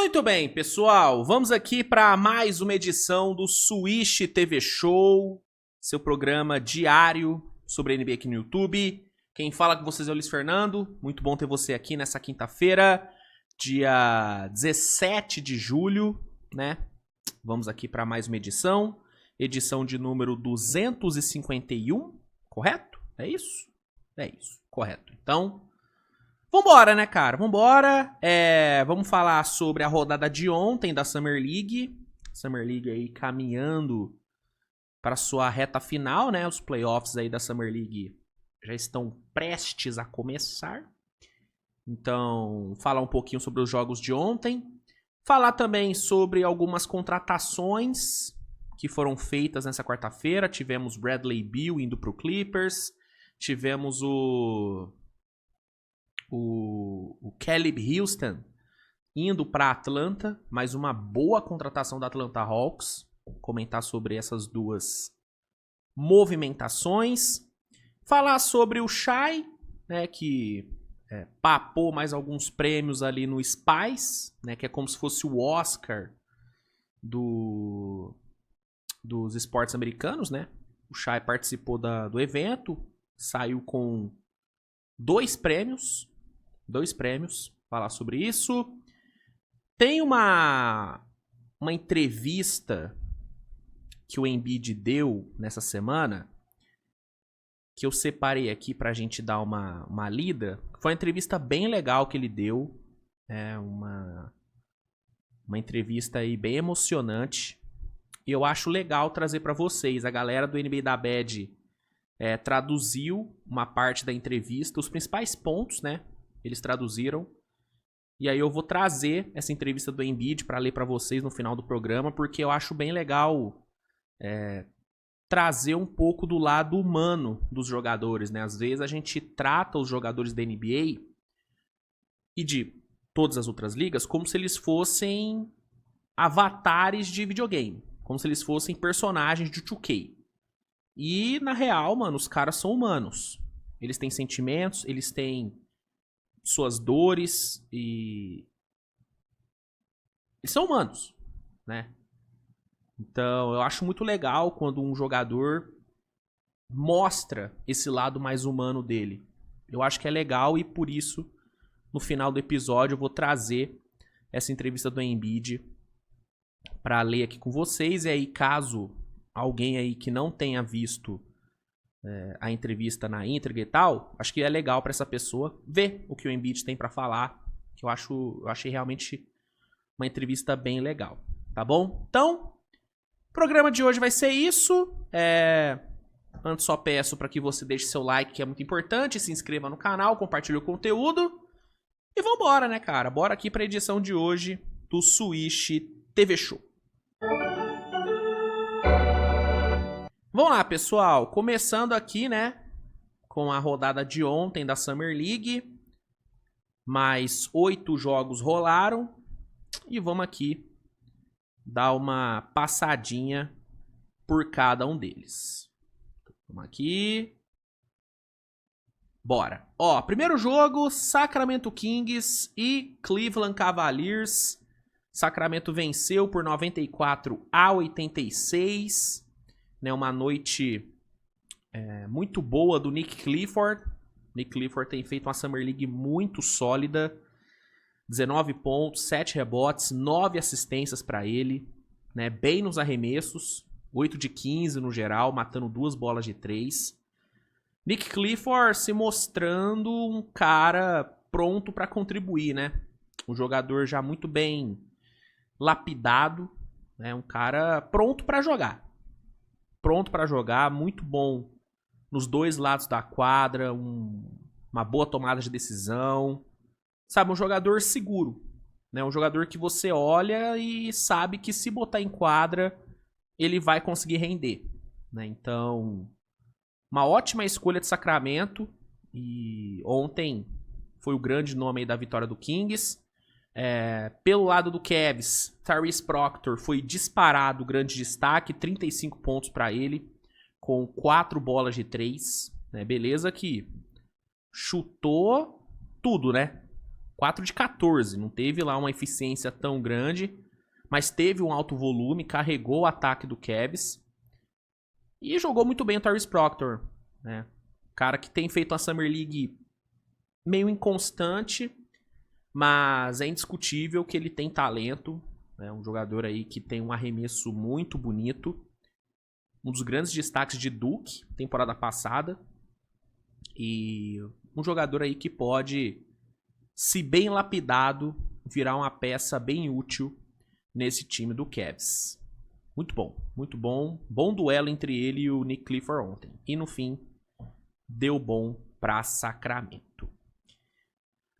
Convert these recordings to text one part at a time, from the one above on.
Muito bem, pessoal, vamos aqui para mais uma edição do Swish TV Show, seu programa diário sobre a NBA aqui no YouTube. Quem fala com vocês é o Luiz Fernando, muito bom ter você aqui nessa quinta-feira, dia 17 de julho, né? Vamos aqui para mais uma edição de número 251, correto? É isso? É isso, correto. Então, vambora, né, cara? Vambora. Vamos falar sobre a rodada de ontem da Summer League. Summer League aí caminhando para sua reta final, né? Os playoffs aí da Summer League já estão prestes a começar. Então, falar um pouquinho sobre os jogos de ontem. Falar também sobre algumas contratações que foram feitas nessa quarta-feira. Tivemos Bradley Beal indo pro Clippers. Tivemos o Caleb Houston indo para Atlanta, mais uma boa contratação da Atlanta Hawks. Vou comentar sobre essas duas movimentações. Falar sobre o Shai, né, que papou mais alguns prêmios ali no Spice, né, que é como se fosse o Oscar dos esportes americanos, né? O Shai participou do evento, saiu com dois prêmios, falar sobre isso. Tem uma entrevista que o Embiid deu nessa semana, que eu separei aqui pra gente dar uma lida. Foi uma entrevista bem legal que ele deu, uma entrevista aí bem emocionante, e eu acho legal trazer pra vocês. A galera do NBA da Bad traduziu uma parte da entrevista, os principais pontos, né? Eles traduziram. E aí eu vou trazer essa entrevista do Embiid para ler para vocês no final do programa, porque eu acho bem legal trazer um pouco do lado humano dos jogadores, né? Às vezes a gente trata os jogadores da NBA e de todas as outras ligas como se eles fossem avatares de videogame, como se eles fossem personagens de 2K. E na real, mano, os caras são humanos. Eles têm sentimentos, eles têm suas dores e eles são humanos, né? Então, eu acho muito legal quando um jogador mostra esse lado mais humano dele. Eu acho que é legal e por isso, no final do episódio, eu vou trazer essa entrevista do Embiid para ler aqui com vocês. E aí, caso alguém aí que não tenha visto a entrevista na íntegra e tal, acho que é legal para essa pessoa ver o que o Embiid tem para falar, que eu achei realmente uma entrevista bem legal, tá bom? Então, o programa de hoje vai ser isso. Antes só peço para que você deixe seu like, que é muito importante, se inscreva no canal, compartilhe o conteúdo e vambora, né, cara? Bora aqui para a edição de hoje do Swish TV Show. Vamos lá, pessoal. Começando aqui, né, com a rodada de ontem da Summer League. Mais 8 jogos rolaram. E vamos aqui dar uma passadinha por cada um deles. Vamos aqui. Bora. Ó, primeiro jogo, Sacramento Kings e Cleveland Cavaliers. Sacramento venceu por 94-86. Né, uma noite muito boa do Nick Clifford. Nick Clifford tem feito uma Summer League muito sólida. 19 pontos, 7 rebotes, 9 assistências para ele. Né, bem nos arremessos. 8 de 15 no geral, matando 2 bolas de 3. Nick Clifford se mostrando um cara pronto para contribuir, né? Um jogador já muito bem lapidado. Né, um cara pronto para jogar. Muito bom nos dois lados da quadra, uma boa tomada de decisão, sabe, um jogador seguro, né? Um jogador que você olha e sabe que se botar em quadra, ele vai conseguir render, né? Então, uma ótima escolha de Sacramento, e ontem foi o grande nome aí da vitória do Kings. Pelo lado do Cavs, Tyrese Proctor foi disparado, grande destaque, 35 pontos para ele, com 4 bolas de 3, né? Beleza que chutou tudo, né? 4 de 14. Não teve lá uma eficiência tão grande, mas teve um alto volume, carregou o ataque do Cavs. E jogou muito bem o Tyrese Proctor, né? Cara que tem feito uma Summer League meio inconstante, mas é indiscutível que ele tem talento. É um jogador aí que tem um arremesso muito bonito. Um dos grandes destaques de Duke, temporada passada. E um jogador aí que pode, se bem lapidado, virar uma peça bem útil nesse time do Cavs. Muito bom, muito bom. Bom duelo entre ele e o Nick Clifford ontem. E no fim, deu bom para Sacramento.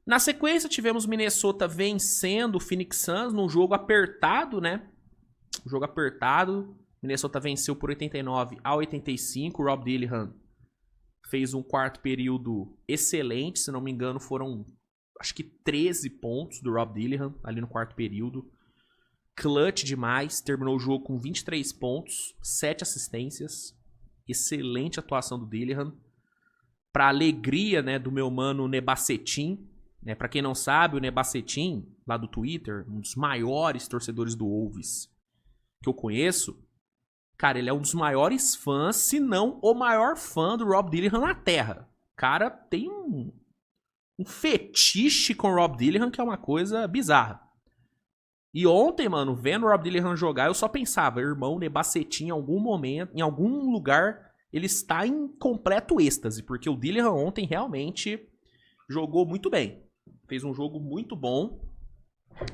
Na sequência, tivemos Minnesota vencendo o Phoenix Suns num jogo apertado, né? Jogo apertado. Minnesota venceu por 89-85. O Rob Dillingham fez um quarto período excelente. Se não me engano, foram acho que 13 pontos do Rob Dillingham ali no quarto período. Clutch demais. Terminou o jogo com 23 pontos, 7 assistências. Excelente atuação do Dillingham. Para alegria, né, do meu mano Nebacetin. Né, para quem não sabe, o Nebacetin, lá do Twitter, um dos maiores torcedores do Wolves que eu conheço. Cara, ele é um dos maiores fãs, se não o maior fã do Rob Dillingham na Terra. Cara, tem um fetiche com o Rob Dillingham que é uma coisa bizarra. E ontem, mano, vendo o Rob Dillingham jogar, eu só pensava, irmão, Nebacetin, em algum momento, em algum lugar, ele está em completo êxtase, porque o Dillingham ontem realmente jogou muito bem. Fez um jogo muito bom.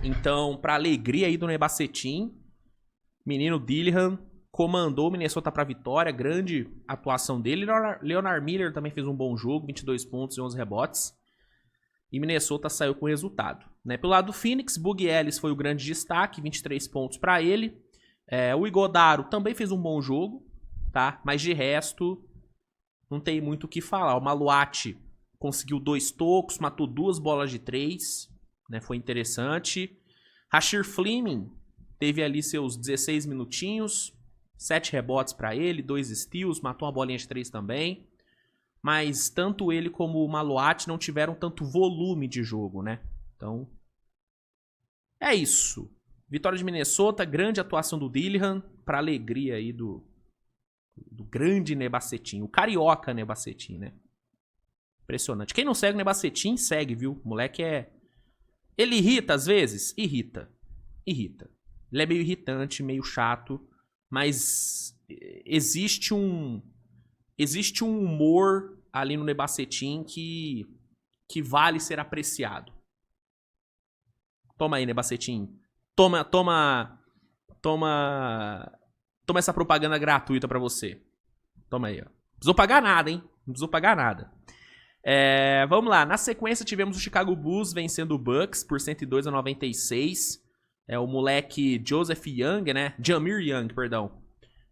Então, pra alegria aí do Nebacetin, menino Dillingham comandou o Minnesota pra vitória. Grande atuação dele. Leonard Miller também fez um bom jogo, 22 pontos e 11 rebotes. E Minnesota saiu com o resultado. Né? Pelo lado do Phoenix, Boogie Ellis foi o grande destaque, 23 pontos pra ele. O Igodaro também fez um bom jogo, tá? Mas de resto, não tem muito o que falar. O Maluati conseguiu 2 tocos, matou 2 bolas de 3, né? Foi interessante. Rasheer Fleming teve ali seus 16 minutinhos, 7 rebotes para ele, 2 steals, matou uma bolinha de 3 também. Mas tanto ele como o Maluati não tiveram tanto volume de jogo, né? Então, é isso. Vitória de Minnesota, grande atuação do Dillingham, para alegria aí do grande Nebacetin, o carioca Nebacetin, né? Impressionante. Quem não segue o Nebacetin, segue, viu? O moleque é... Ele irrita às vezes? Irrita. Ele é meio irritante, meio chato, mas existe um humor ali no Nebacetin que vale ser apreciado. Toma aí, Nebacetin. Toma essa propaganda gratuita pra você. Toma aí, ó. Não precisou pagar nada, hein? Não precisou pagar nada. Vamos lá. Na sequência, tivemos o Chicago Bulls vencendo o Bucks por 102-96. O moleque Jameer Young, perdão.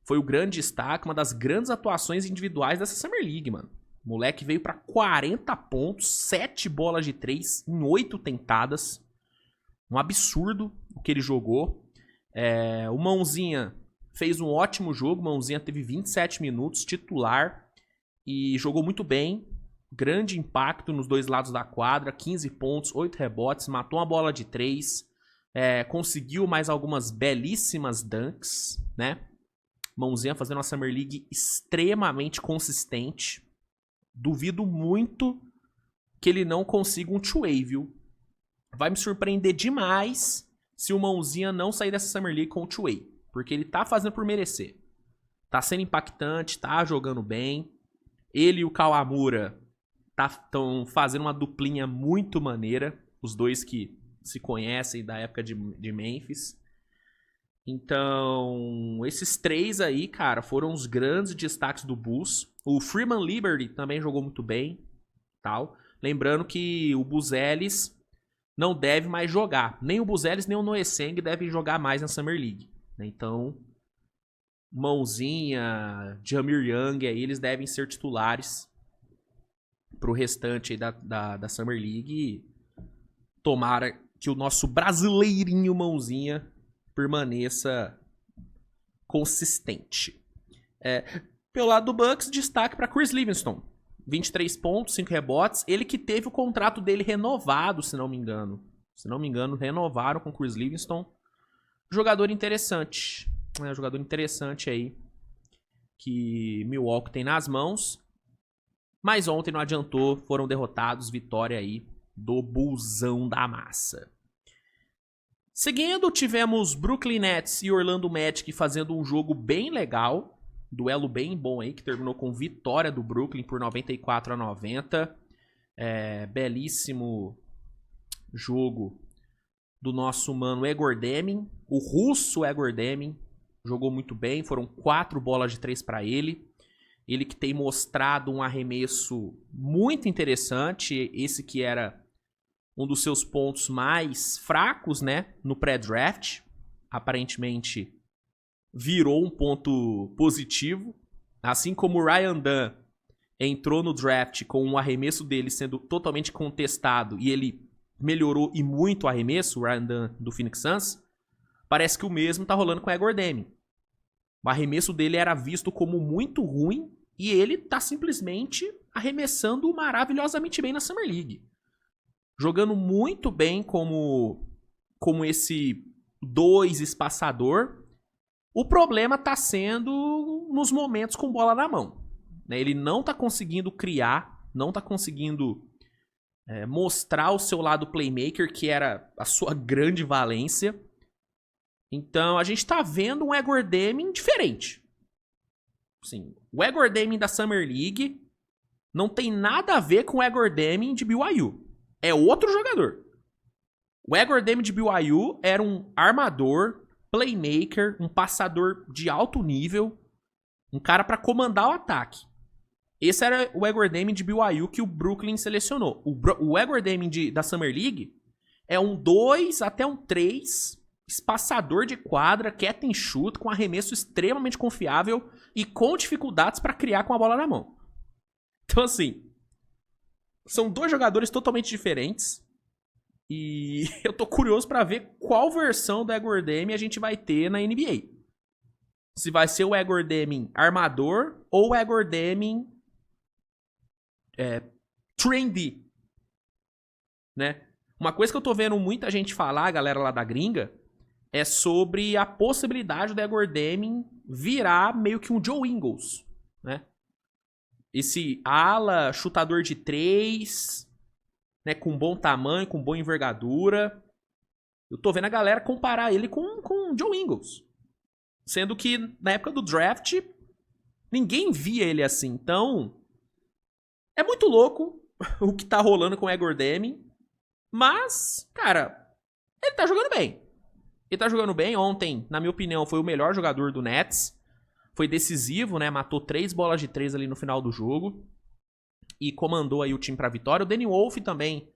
Foi o grande destaque, uma das grandes atuações individuais dessa Summer League, mano. O moleque veio pra 40 pontos, 7 bolas de 3 em 8 tentadas. Um absurdo o que ele jogou. O Mãozinha fez um ótimo jogo. O Mãozinha teve 27 minutos, titular. E jogou muito bem. Grande impacto nos dois lados da quadra. 15 pontos, 8 rebotes. Matou uma bola de 3. Conseguiu mais algumas belíssimas dunks, né? Mãozinha fazendo uma Summer League extremamente consistente. Duvido muito que ele não consiga um two-way, viu? Vai me surpreender demais se o Mãozinha não sair dessa Summer League com o two-way. Porque ele tá fazendo por merecer. Tá sendo impactante, tá jogando bem. Ele e o Kawamura estão fazendo uma duplinha muito maneira. Os dois que se conhecem da época de Memphis. Então, esses 3 aí, cara, foram os grandes destaques do Bulls. O Freeman Liberty também jogou muito bem, tal. Lembrando que o Buzelis não deve mais jogar. Nem o Buzelis, nem o Noeseng devem jogar mais na Summer League. Então, Mãozinha, Jameer Young, aí, eles devem ser titulares pro restante da Summer League. Tomara que o nosso brasileirinho Mãozinha permaneça consistente. Pelo lado do Bucks, destaque para Chris Livingston. 23 pontos, 5 rebotes. Ele que teve o contrato dele renovado, se não me engano. Se não me engano, renovaram com o Chris Livingston. Jogador interessante. Jogador interessante aí que Milwaukee tem nas mãos. Mas ontem não adiantou, foram derrotados. Vitória aí do Bullzão da Massa. Seguindo, tivemos Brooklyn Nets e Orlando Magic fazendo um jogo bem legal. Duelo bem bom aí, que terminou com vitória do Brooklyn por 94-90. Belíssimo jogo do nosso mano Egor Demin. O russo Egor Demin jogou muito bem. Foram 4 bolas de 3 para ele. Ele que tem mostrado um arremesso muito interessante. Esse que era um dos seus pontos mais fracos, né? No pré-draft. Aparentemente virou um ponto positivo. Assim como o Ryan Dunn entrou no draft com o arremesso dele sendo totalmente contestado e ele melhorou e muito o arremesso, o Ryan Dunn do Phoenix Suns, parece que o mesmo tá rolando com o Egor Demin. O arremesso dele era visto como muito ruim e ele tá simplesmente arremessando maravilhosamente bem na Summer League. Jogando muito bem como esse 2 espaçador. O problema tá sendo nos momentos com bola na mão. Ele não tá conseguindo criar, não tá conseguindo mostrar o seu lado playmaker, que era a sua grande valência. Então a gente tá vendo um Egor Demin diferente. Sim, o Egor Demin da Summer League não tem nada a ver com o Egor Demin de BYU. É outro jogador. O Egor Demin de BYU era um armador, playmaker, um passador de alto nível, um cara para comandar o ataque. Esse era o Egor Demin de BYU que o Brooklyn selecionou. O Egor Demin da Summer League é um 2 até um 3, espaçador de quadra, catch and shoot, com arremesso extremamente confiável e com dificuldades para criar com a bola na mão. Então, assim, são 2 jogadores totalmente diferentes. E eu tô curioso para ver qual versão do Egor Demin a gente vai ter na NBA. Se vai ser o Egor Demin armador ou o Egor Demin 3D, né? Uma coisa que eu tô vendo muita gente falar, a galera lá da gringa, é sobre a possibilidade do Egor Demin virar meio que um Joe Ingles, né? Esse ala chutador de 3, né, com bom tamanho, com boa envergadura. Eu tô vendo a galera comparar ele com o Joe Ingles. Sendo que na época do draft, ninguém via ele assim. Então, é muito louco o que tá rolando com o Egor Demin. Mas, cara, ele tá jogando bem. Ele tá jogando bem. Ontem, na minha opinião, foi o melhor jogador do Nets. Foi decisivo, né? Matou 3 bolas de 3 ali no final do jogo. E comandou aí o time pra vitória. O Danny Wolf também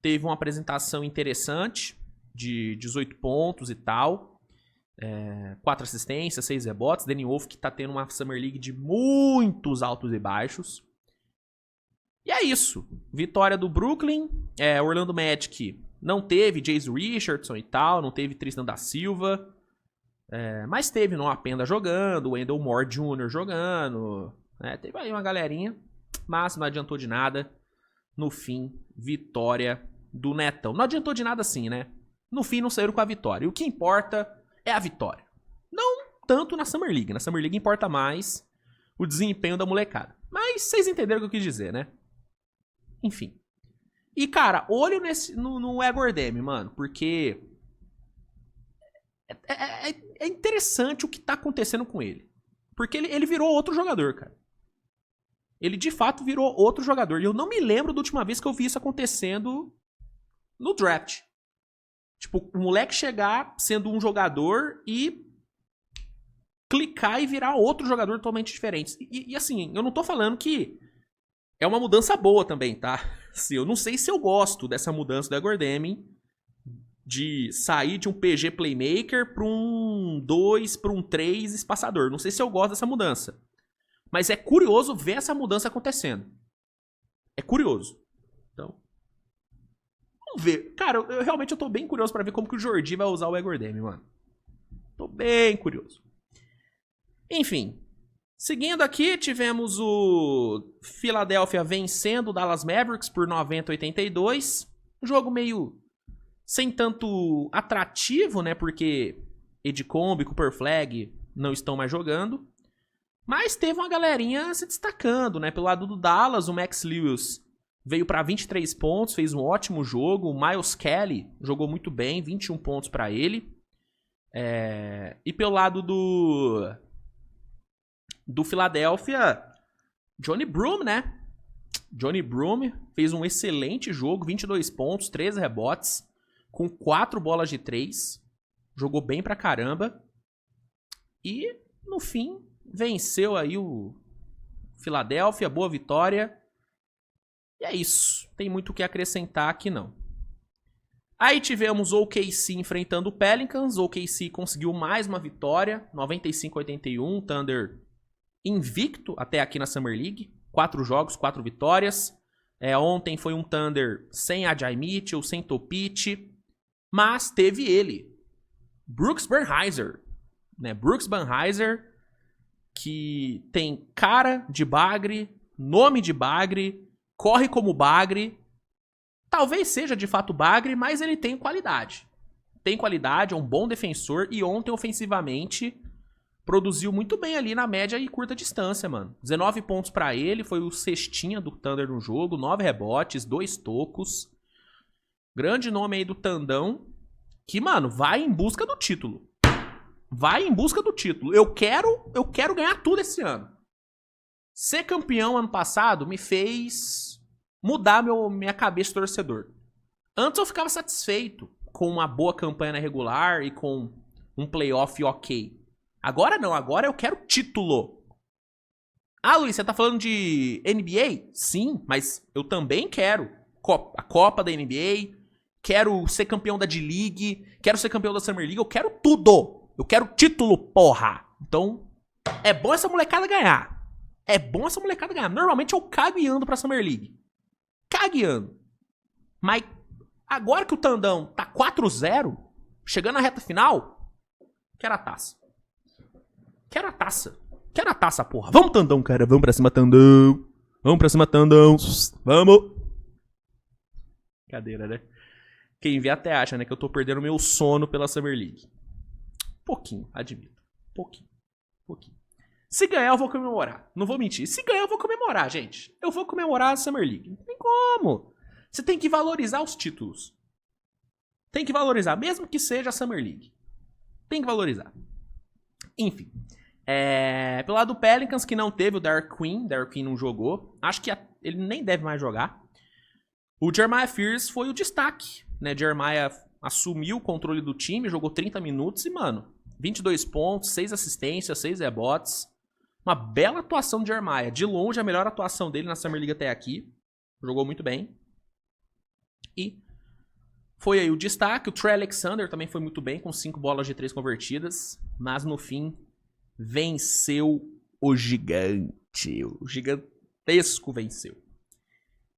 teve uma apresentação interessante. De 18 pontos e tal. 4 assistências, 6 rebotes. Danny Wolf que tá tendo uma Summer League de muitos altos e baixos. E é isso. Vitória do Brooklyn. Orlando Magic não teve Jace Richardson e tal. Não teve Tristan da Silva. Mas teve Noah Penda jogando. Wendell Moore Jr. jogando. Teve aí uma galerinha. Mas não adiantou de nada. No fim, vitória do Netão. Não adiantou de nada assim, né? No fim, não saíram com a vitória. E o que importa é a vitória. Não tanto na Summer League. Na Summer League importa mais o desempenho da molecada. Mas vocês entenderam o que eu quis dizer, né? Enfim. E, cara, olho no Egor Demin, mano. Porque é interessante o que tá acontecendo com ele. Porque ele virou outro jogador, cara. Ele, de fato, virou outro jogador. E eu não me lembro da última vez que eu vi isso acontecendo no draft. Tipo, o moleque chegar sendo um jogador e clicar e virar outro jogador totalmente diferente. E assim, eu não tô falando que é uma mudança boa também, tá? Assim, eu não sei se eu gosto dessa mudança do Egor Demin de sair de um PG playmaker para um 2, para um 3 espaçador. Não sei se eu gosto dessa mudança. Mas é curioso ver essa mudança acontecendo. É curioso. Então, vamos ver. Cara, eu realmente tô bem curioso pra ver como que o Jordi vai usar o Egor Demin, mano. Tô bem curioso. Enfim. Seguindo aqui, tivemos o Philadelphia vencendo o Dallas Mavericks por 90-82. Um jogo meio sem tanto atrativo, né? Porque Edcombe e Cooper Flag não estão mais jogando. Mas teve uma galerinha se destacando, né? Pelo lado do Dallas, o Max Lewis veio para 23 pontos, fez um ótimo jogo. O Miles Kelly jogou muito bem, 21 pontos para ele. E pelo lado do Philadelphia, Johnny Broome, né? Johnny Broome fez um excelente jogo, 22 pontos, 13 rebotes, com 4 bolas de 3. Jogou bem pra caramba. E, no fim, venceu aí o Philadelphia, boa vitória. E é isso, tem muito o que acrescentar aqui não. Aí tivemos o OKC enfrentando o Pelicans. O OKC conseguiu mais uma vitória, 95-81, Thunder invicto até aqui na Summer League. 4 jogos, 4 vitórias. Ontem foi um Thunder sem Ajay Mitchell, sem Topic, mas teve ele, Brooks Banheiser. Né? Brooks Banheiser, que tem cara de bagre, nome de bagre, corre como bagre. Talvez seja de fato bagre, mas ele tem qualidade. Tem qualidade, é um bom defensor. E ontem, ofensivamente, produziu muito bem ali na média e curta distância, mano. 19 pontos pra ele, foi o cestinha do Thunder no jogo. 9 rebotes, 2 tocos. Grande nome aí do Tandão. Que, mano, vai em busca do título. Vai em busca do título. Eu quero ganhar tudo esse ano. Ser campeão ano passado me fez mudar minha cabeça de torcedor. Antes eu ficava satisfeito com uma boa campanha na regular e com um playoff ok. Agora não, agora eu quero título. Ah, Luiz, você tá falando de NBA? Sim, mas eu também quero a Copa da NBA, quero ser campeão da D-League, quero ser campeão da Summer League, eu quero tudo. Eu quero título, porra. Então, é bom essa molecada ganhar. É bom essa molecada ganhar. Normalmente eu cago e ando pra Summer League. Cago e ando. Mas agora que o Tandão tá 4-0, chegando na reta final, quero a taça. Quero a taça. Quero a taça, porra. Vamos, Tandão, cara. Vamos pra cima, Tandão. Vamos pra cima, Tandão. Vamos. Cadeira, né? Quem vê até acha, né, que eu tô perdendo meu sono pela Summer League. Pouquinho, admito. Pouquinho. Se ganhar, eu vou comemorar. Não vou mentir. Se ganhar, eu vou comemorar, gente. Eu vou comemorar a Summer League. Não tem como. Você tem que valorizar os títulos. Tem que valorizar, mesmo que seja a Summer League. Tem que valorizar. Enfim. Pelo lado do Pelicans, que não teve o Derek Queen. Derek Queen não jogou. Acho que ele nem deve mais jogar. O Jeremiah Fears foi o destaque. Né? Jeremiah assumiu o controle do time, jogou 30 minutos e, mano, 22 pontos, 6 assistências, 6 rebotes. Uma bela atuação do Jeremiah. De longe, a melhor atuação dele na Summer League até aqui. Jogou muito bem. E foi aí o destaque. O Trey Alexander também foi muito bem, com 5 bolas de 3 convertidas. Mas no fim, venceu o gigante. O gigantesco venceu.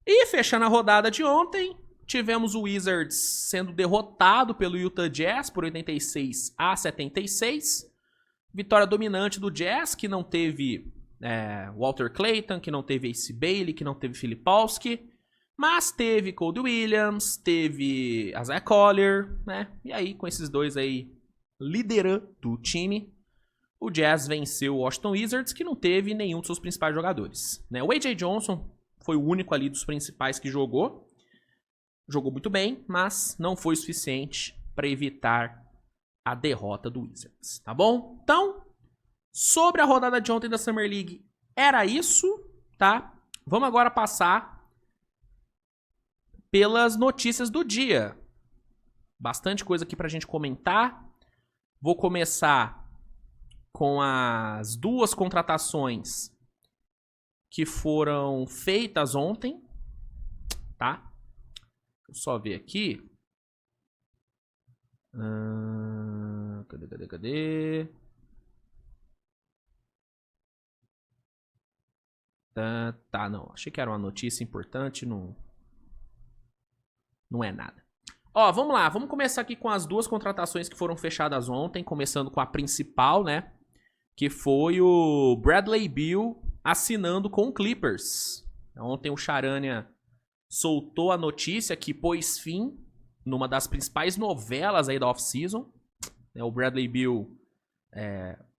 E fechando a rodada de ontem, tivemos o Wizards sendo derrotado pelo Utah Jazz por 86-76. Vitória dominante do Jazz, que não teve Walter Clayton, que não teve Ace Bailey, que não teve Filipowski, mas teve Cody Williams, teve Isaiah Collier, né? E aí, com esses dois aí liderando o time, o Jazz venceu o Washington Wizards, que não teve nenhum dos seus principais jogadores. Né? O A.J. Johnson foi o único ali dos principais que jogou. Jogou muito bem, mas não foi suficiente para evitar a derrota do Wizards, tá bom? Então, sobre a rodada de ontem da Summer League, era isso, tá? Vamos agora passar pelas notícias do dia. Bastante coisa aqui pra gente comentar. Vou começar com as 2 contratações que foram feitas ontem, tá? Deixa eu só ver aqui. Cadê? Tá, não. Achei que era uma notícia importante, não é nada. Ó, vamos lá. Vamos começar aqui com as 2 contratações que foram fechadas ontem, começando com a principal, né? que foi o Bradley Beal assinando com o Clippers. Ontem o Charania soltou a notícia que pôs fim numa das principais novelas aí da off-season. O Bradley Beal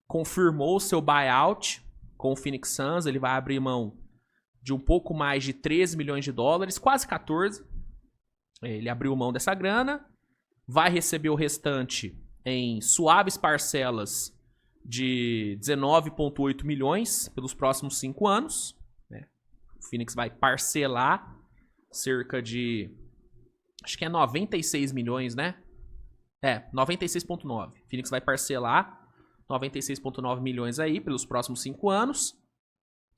confirmou seu buyout com o Phoenix Suns. Ele vai abrir mão de um pouco mais de 13 milhões de dólares, quase 14. Ele abriu mão dessa grana, vai receber o restante em suaves parcelas de 19,8 milhões pelos próximos 5 anos. O Phoenix vai parcelar cerca de, acho que é 96 milhões, né? 96,9. O Phoenix vai parcelar 96,9 milhões aí pelos próximos 5 anos.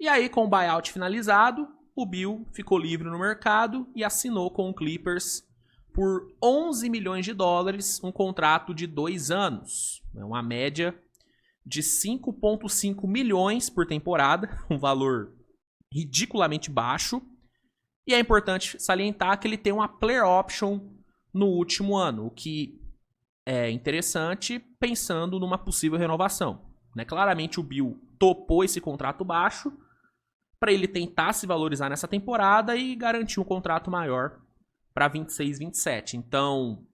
E aí, com o buyout finalizado, o Beal ficou livre no mercado e assinou com o Clippers por 11 milhões de dólares um contrato de 2 anos. Uma média de 5,5 milhões por temporada, um valor ridiculamente baixo. E é importante salientar que ele tem uma player option no último ano, o que é interessante pensando numa possível renovação. Claramente o Beal topou esse contrato baixo para ele tentar se valorizar nessa temporada e garantir um contrato maior para 26, 27. Então,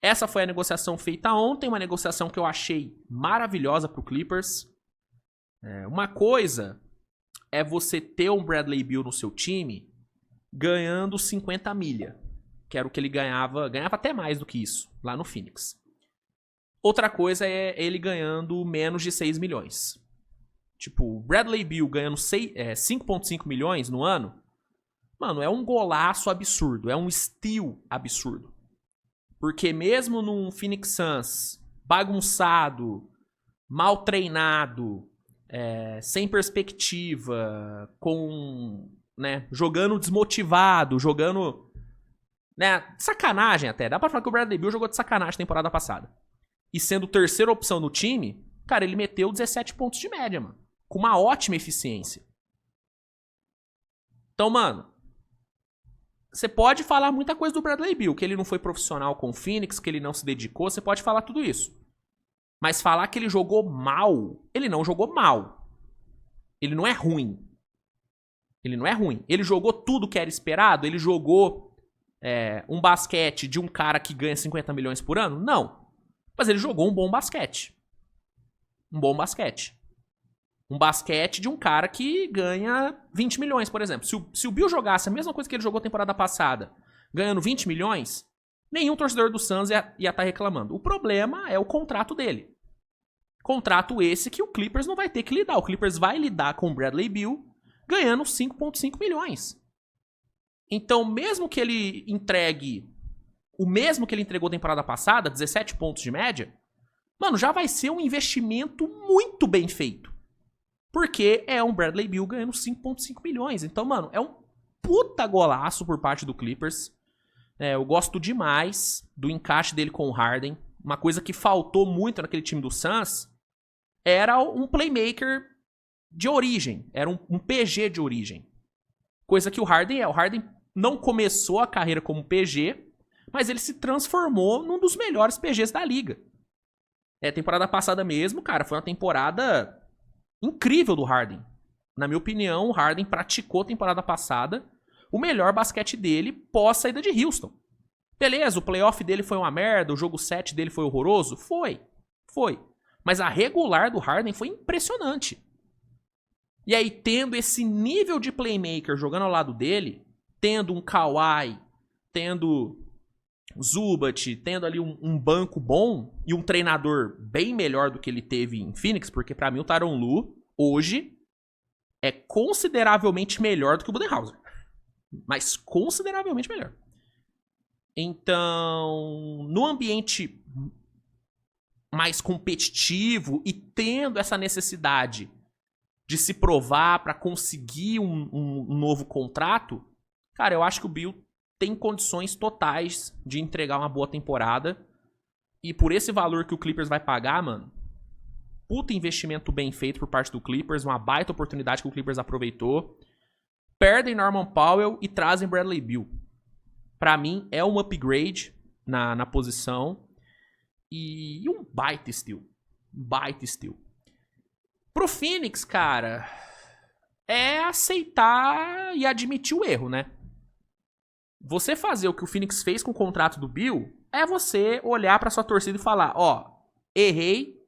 essa foi a negociação feita ontem, uma negociação que eu achei maravilhosa para o Clippers. Uma coisa é você ter um Bradley Beal no seu time ganhando 50 milha, que era o que ele ganhava até mais do que isso, lá no Phoenix. Outra coisa é ele ganhando menos de 6 milhões. Tipo, o Bradley Beal ganhando 5,5 milhões no ano, mano, é um golaço absurdo, é um steal absurdo. Porque mesmo num Phoenix Suns bagunçado, mal treinado, sem perspectiva, jogando desmotivado, jogando sacanagem até. Dá pra falar que o Bradley Beal jogou de sacanagem na temporada passada. E sendo terceira opção no time, cara, ele meteu 17 pontos de média, mano. Com uma ótima eficiência. Então, mano, você pode falar muita coisa do Bradley Beal, que ele não foi profissional com o Phoenix, que ele não se dedicou, você pode falar tudo isso. Mas falar que ele jogou mal, ele não jogou mal. Ele não é ruim. Ele não é ruim. Ele jogou tudo que era esperado? Ele jogou um basquete de um cara que ganha 50 milhões por ano? Não. Mas ele jogou um bom basquete. Um bom basquete. Um basquete de um cara que ganha 20 milhões, por exemplo. Se o Beal jogasse a mesma coisa que ele jogou temporada passada, ganhando 20 milhões, nenhum torcedor do Suns ia estar reclamando. O problema é o contrato dele. Contrato esse que o Clippers não vai ter que lidar. O Clippers vai lidar com o Bradley Beal ganhando 5,5 milhões. Então, mesmo que ele entregue o mesmo que ele entregou temporada passada, 17 pontos de média, mano, já vai ser um investimento muito bem feito. Porque é um Bradley Beal ganhando 5,5 milhões. Então, mano, é um puta golaço por parte do Clippers. Eu gosto demais do encaixe dele com o Harden. Uma coisa que faltou muito naquele time do Suns era um playmaker de origem. Era um PG de origem. Coisa que o Harden é. O Harden não começou a carreira como PG, mas ele se transformou num dos melhores PGs da liga. Temporada passada mesmo, cara, foi uma temporada incrível do Harden. Na minha opinião, o Harden praticou temporada passada o melhor basquete dele pós saída de Houston. Beleza, o playoff dele foi uma merda, o jogo 7 dele foi horroroso? Foi. Mas a regular do Harden foi impressionante. E aí, tendo esse nível de playmaker jogando ao lado dele, tendo um Kawhi, tendo Zubat, tendo ali um banco bom e um treinador bem melhor do que ele teve em Phoenix, porque pra mim o Tyronn Lue, hoje, é consideravelmente melhor do que o Budenholzer. Mas consideravelmente melhor. Então, no ambiente mais competitivo e tendo essa necessidade de se provar pra conseguir um novo contrato, cara, eu acho que o Beal tem condições totais de entregar uma boa temporada. E por esse valor que o Clippers vai pagar, mano, puta investimento bem feito por parte do Clippers, uma baita oportunidade que o Clippers aproveitou. Perdem Norman Powell e trazem Bradley Beal. Pra mim, é um upgrade na posição. E um baita steal. Pro Phoenix, cara, é aceitar e admitir o erro, né? Você fazer o que o Phoenix fez com o contrato do Bill é você olhar pra sua torcida e falar, ó, errei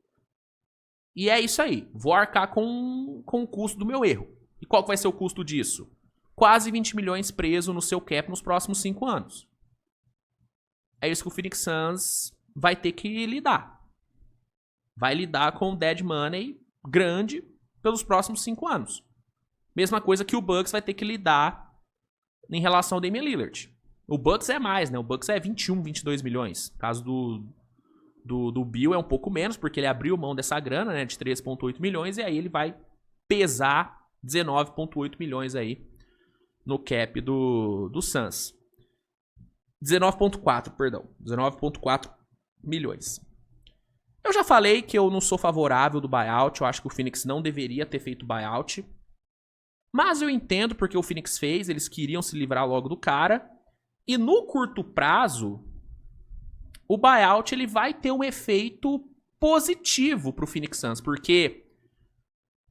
e é isso aí. Vou arcar com o custo do meu erro. E qual vai ser o custo disso? Quase 20 milhões preso no seu cap nos próximos 5 anos. É isso que o Phoenix Suns vai ter que lidar. Vai lidar com dead money grande pelos próximos 5 anos. Mesma coisa que o Bucks vai ter que lidar em relação ao Damian Lillard. O Bucks é mais, né? O Bucks é 21, 22 milhões. No caso do Bill é um pouco menos, porque ele abriu mão dessa grana, né? De 3,8 milhões, e aí ele vai pesar 19,8 milhões aí no cap do Suns. 19,4, perdão. 19,4 milhões. Eu já falei que eu não sou favorável do buyout. Eu acho que o Phoenix não deveria ter feito buyout. Mas eu entendo porque o Phoenix fez. Eles queriam se livrar logo do cara. E no curto prazo, o buyout ele vai ter um efeito positivo pro Phoenix Suns. Porque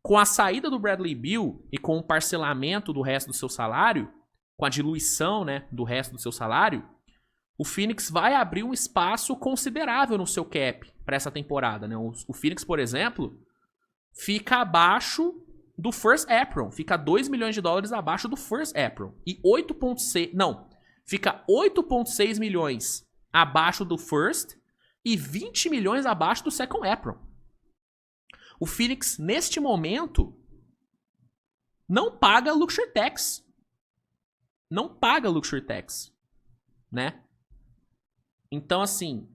com a saída do Bradley Beal e com o parcelamento do resto do seu salário, com a diluição, né, do resto do seu salário, o Phoenix vai abrir um espaço considerável no seu cap para essa temporada, né? O Phoenix, por exemplo, fica abaixo do First Apron, fica 2 milhões de dólares abaixo do First Apron e 8.6, não, fica 8.6 milhões abaixo do First e 20 milhões abaixo do Second Apron. O Phoenix neste momento não paga luxury tax. Não paga luxury tax, né? Então, assim,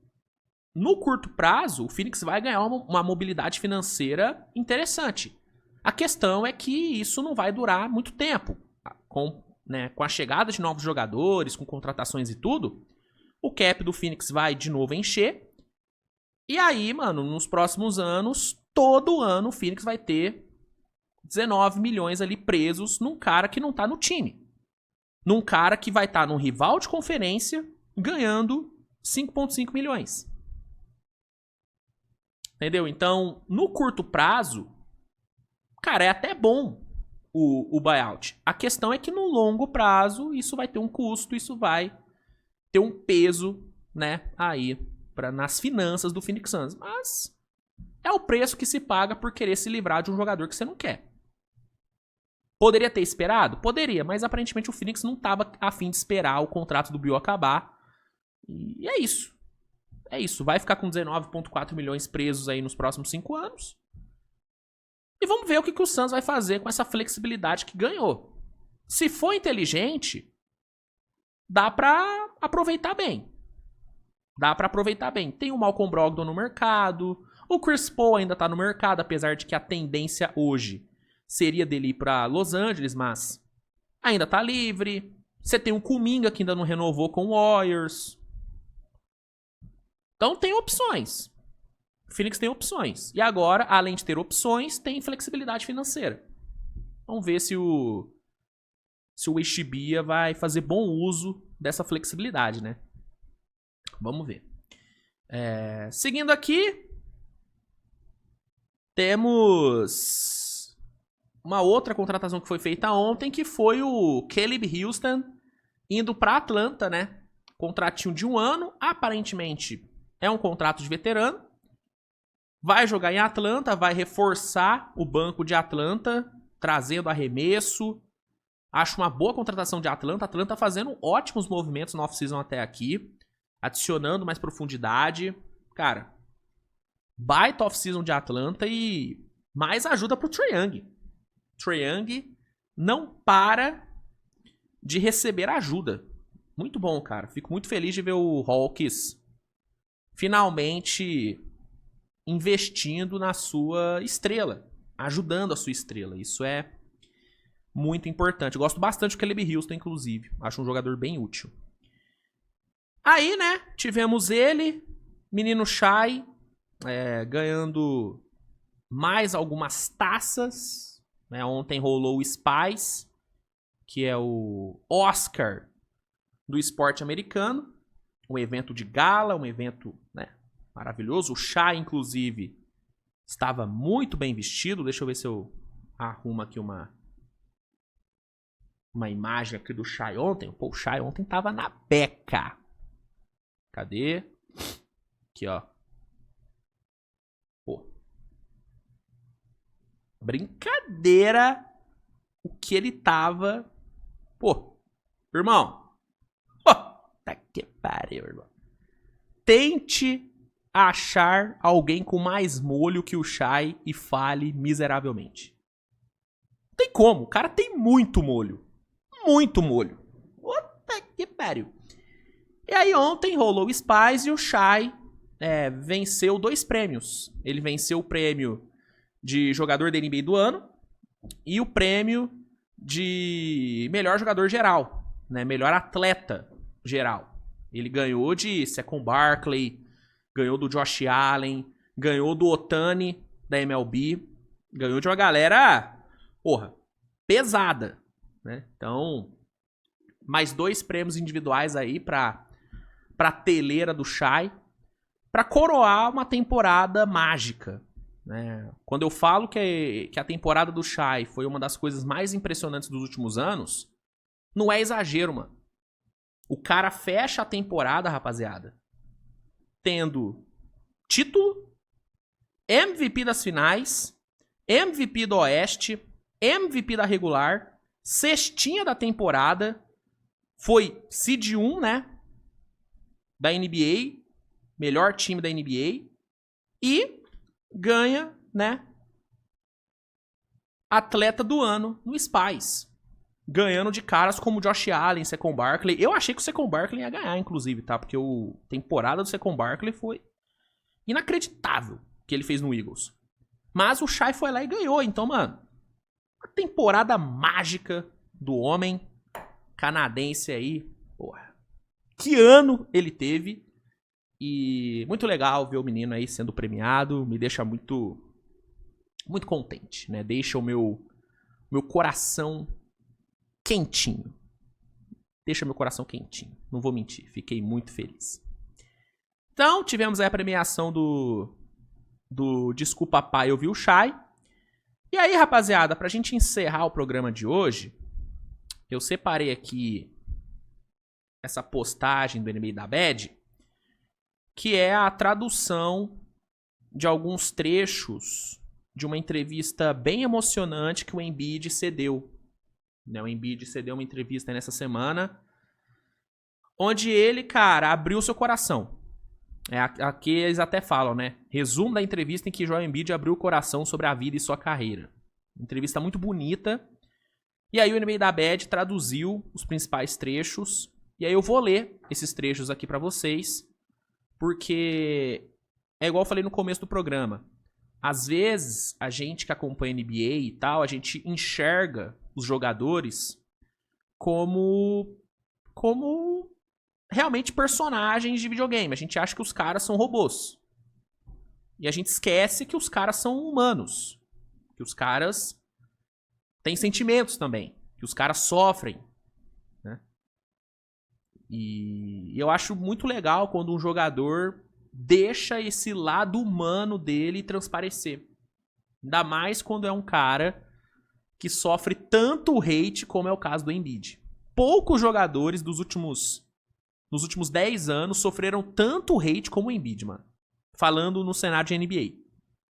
no curto prazo, o Phoenix vai ganhar uma mobilidade financeira interessante. A questão é que isso não vai durar muito tempo. Com a chegada de novos jogadores, com contratações e tudo, o cap do Phoenix vai de novo encher. E aí, mano, nos próximos anos, todo ano o Phoenix vai ter 19 milhões ali presos num cara que não tá no time. Num cara que vai estar num rival de conferência ganhando 5,5 milhões. Entendeu? Então, no curto prazo, cara, é até bom o buyout. A questão é que no longo prazo, isso vai ter um custo, isso vai ter um peso, né, aí, nas finanças do Phoenix Suns. Mas é o preço que se paga por querer se livrar de um jogador que você não quer. Poderia ter esperado? Poderia, mas aparentemente o Phoenix não estava a fim de esperar o contrato do Bill acabar. E é isso. É isso. Vai ficar com 19,4 milhões presos aí nos próximos 5 anos. E vamos ver o que o Suns vai fazer com essa flexibilidade que ganhou. Se for inteligente, dá pra aproveitar bem. Dá pra aproveitar bem. Tem o Malcolm Brogdon no mercado. O Chris Paul ainda tá no mercado, apesar de que a tendência hoje seria dele ir pra Los Angeles, mas ainda tá livre. Você tem o Kuminga que ainda não renovou com o Warriors. Então tem opções. O Phoenix tem opções. E agora, além de ter opções, tem flexibilidade financeira. Vamos ver se o Ishibia vai fazer bom uso dessa flexibilidade, né? Vamos ver. Seguindo aqui, temos uma outra contratação que foi feita ontem, que foi o Caleb Houston indo para Atlanta, né? Contratinho de 1 ano, aparentemente é um contrato de veterano. Vai jogar em Atlanta, vai reforçar o banco de Atlanta, trazendo arremesso. Acho uma boa contratação de Atlanta. Atlanta fazendo ótimos movimentos no off-season até aqui, adicionando mais profundidade. Cara, baita off-season de Atlanta e mais ajuda pro Trae Young. Trae Young não para de receber ajuda. Muito bom, cara. Fico muito feliz de ver o Hawks finalmente investindo na sua estrela, ajudando a sua estrela. Isso é muito importante. Eu gosto bastante do Caleb Houston, inclusive. Acho um jogador bem útil. Aí, né, tivemos ele, menino Shai, ganhando mais algumas taças. Né? Ontem rolou o Spice, que é o Oscar do esporte americano. Um evento de gala, um evento, né, maravilhoso. O Shai, inclusive, estava muito bem vestido. Deixa eu ver se eu arrumo aqui uma imagem aqui do Shai ontem. Pô, o Shai ontem tava na beca. Cadê? Aqui, ó. Pô. Brincadeira o que ele tava. Pô, irmão. Pô, tá que pariu, irmão. Tente achar alguém com mais molho que o Shai e fale miseravelmente. Não tem como. O cara tem muito molho. Muito molho. Puta que pariu. E aí ontem rolou o Spies e o Shai venceu 2 prêmios. Ele venceu o prêmio de jogador da NBA do ano e o prêmio de melhor jogador geral, né? Melhor atleta geral. Ele ganhou de Saquon Barkley, ganhou do Josh Allen, ganhou do Ohtani da MLB, ganhou de uma galera, porra, pesada, né? Então, mais 2 prêmios individuais aí pra teleira do Shai, pra coroar uma temporada mágica, né? Quando eu falo que a temporada do Shai foi uma das coisas mais impressionantes dos últimos anos, não é exagero, mano. O cara fecha a temporada, rapaziada, tendo título, MVP das finais, MVP do Oeste, MVP da regular, cestinha da temporada, foi seed 1, né, da NBA, melhor time da NBA, e ganha, né, atleta do ano no Spies. Ganhando de caras como Josh Allen, Saquon Barkley. Eu achei que o Saquon Barkley ia ganhar, inclusive, tá? Porque a temporada do Saquon Barkley foi inacreditável que ele fez no Eagles. Mas o Shai foi lá e ganhou. Então, mano, uma temporada mágica do homem canadense aí. Porra. Que ano ele teve. E muito legal ver o menino aí sendo premiado. Me deixa muito contente, né? Deixa o meu coração quentinho. Deixa meu coração quentinho. Não vou mentir. Fiquei muito feliz. Então, tivemos aí a premiação do Desculpa Pai, eu vi o Shai. E aí, rapaziada, pra gente encerrar o programa de hoje, eu separei aqui essa postagem do NBA da Bad, que é a tradução de alguns trechos de uma entrevista bem emocionante que o Embiid cedeu. O Embiid cedeu uma entrevista nessa semana, onde ele, cara, abriu seu coração. Aqui eles até falam, né? Resumo da entrevista em que Joel Embiid abriu o coração sobre a vida e sua carreira. Entrevista muito bonita. E aí o NBA da Bad traduziu os principais trechos. E aí eu vou ler esses trechos aqui pra vocês, porque é igual eu falei no começo do programa. Às vezes, a gente que acompanha NBA e tal, a gente enxerga os jogadores como realmente personagens de videogame. A gente acha que os caras são robôs. E a gente esquece que os caras são humanos. Que os caras têm sentimentos também. Que os caras sofrem. Né? E eu acho muito legal quando um jogador deixa esse lado humano dele transparecer. Ainda mais quando é um cara que sofre tanto hate como é o caso do Embiid. Poucos jogadores nos últimos 10 anos sofreram tanto hate como o Embiid, mano. Falando no cenário de NBA.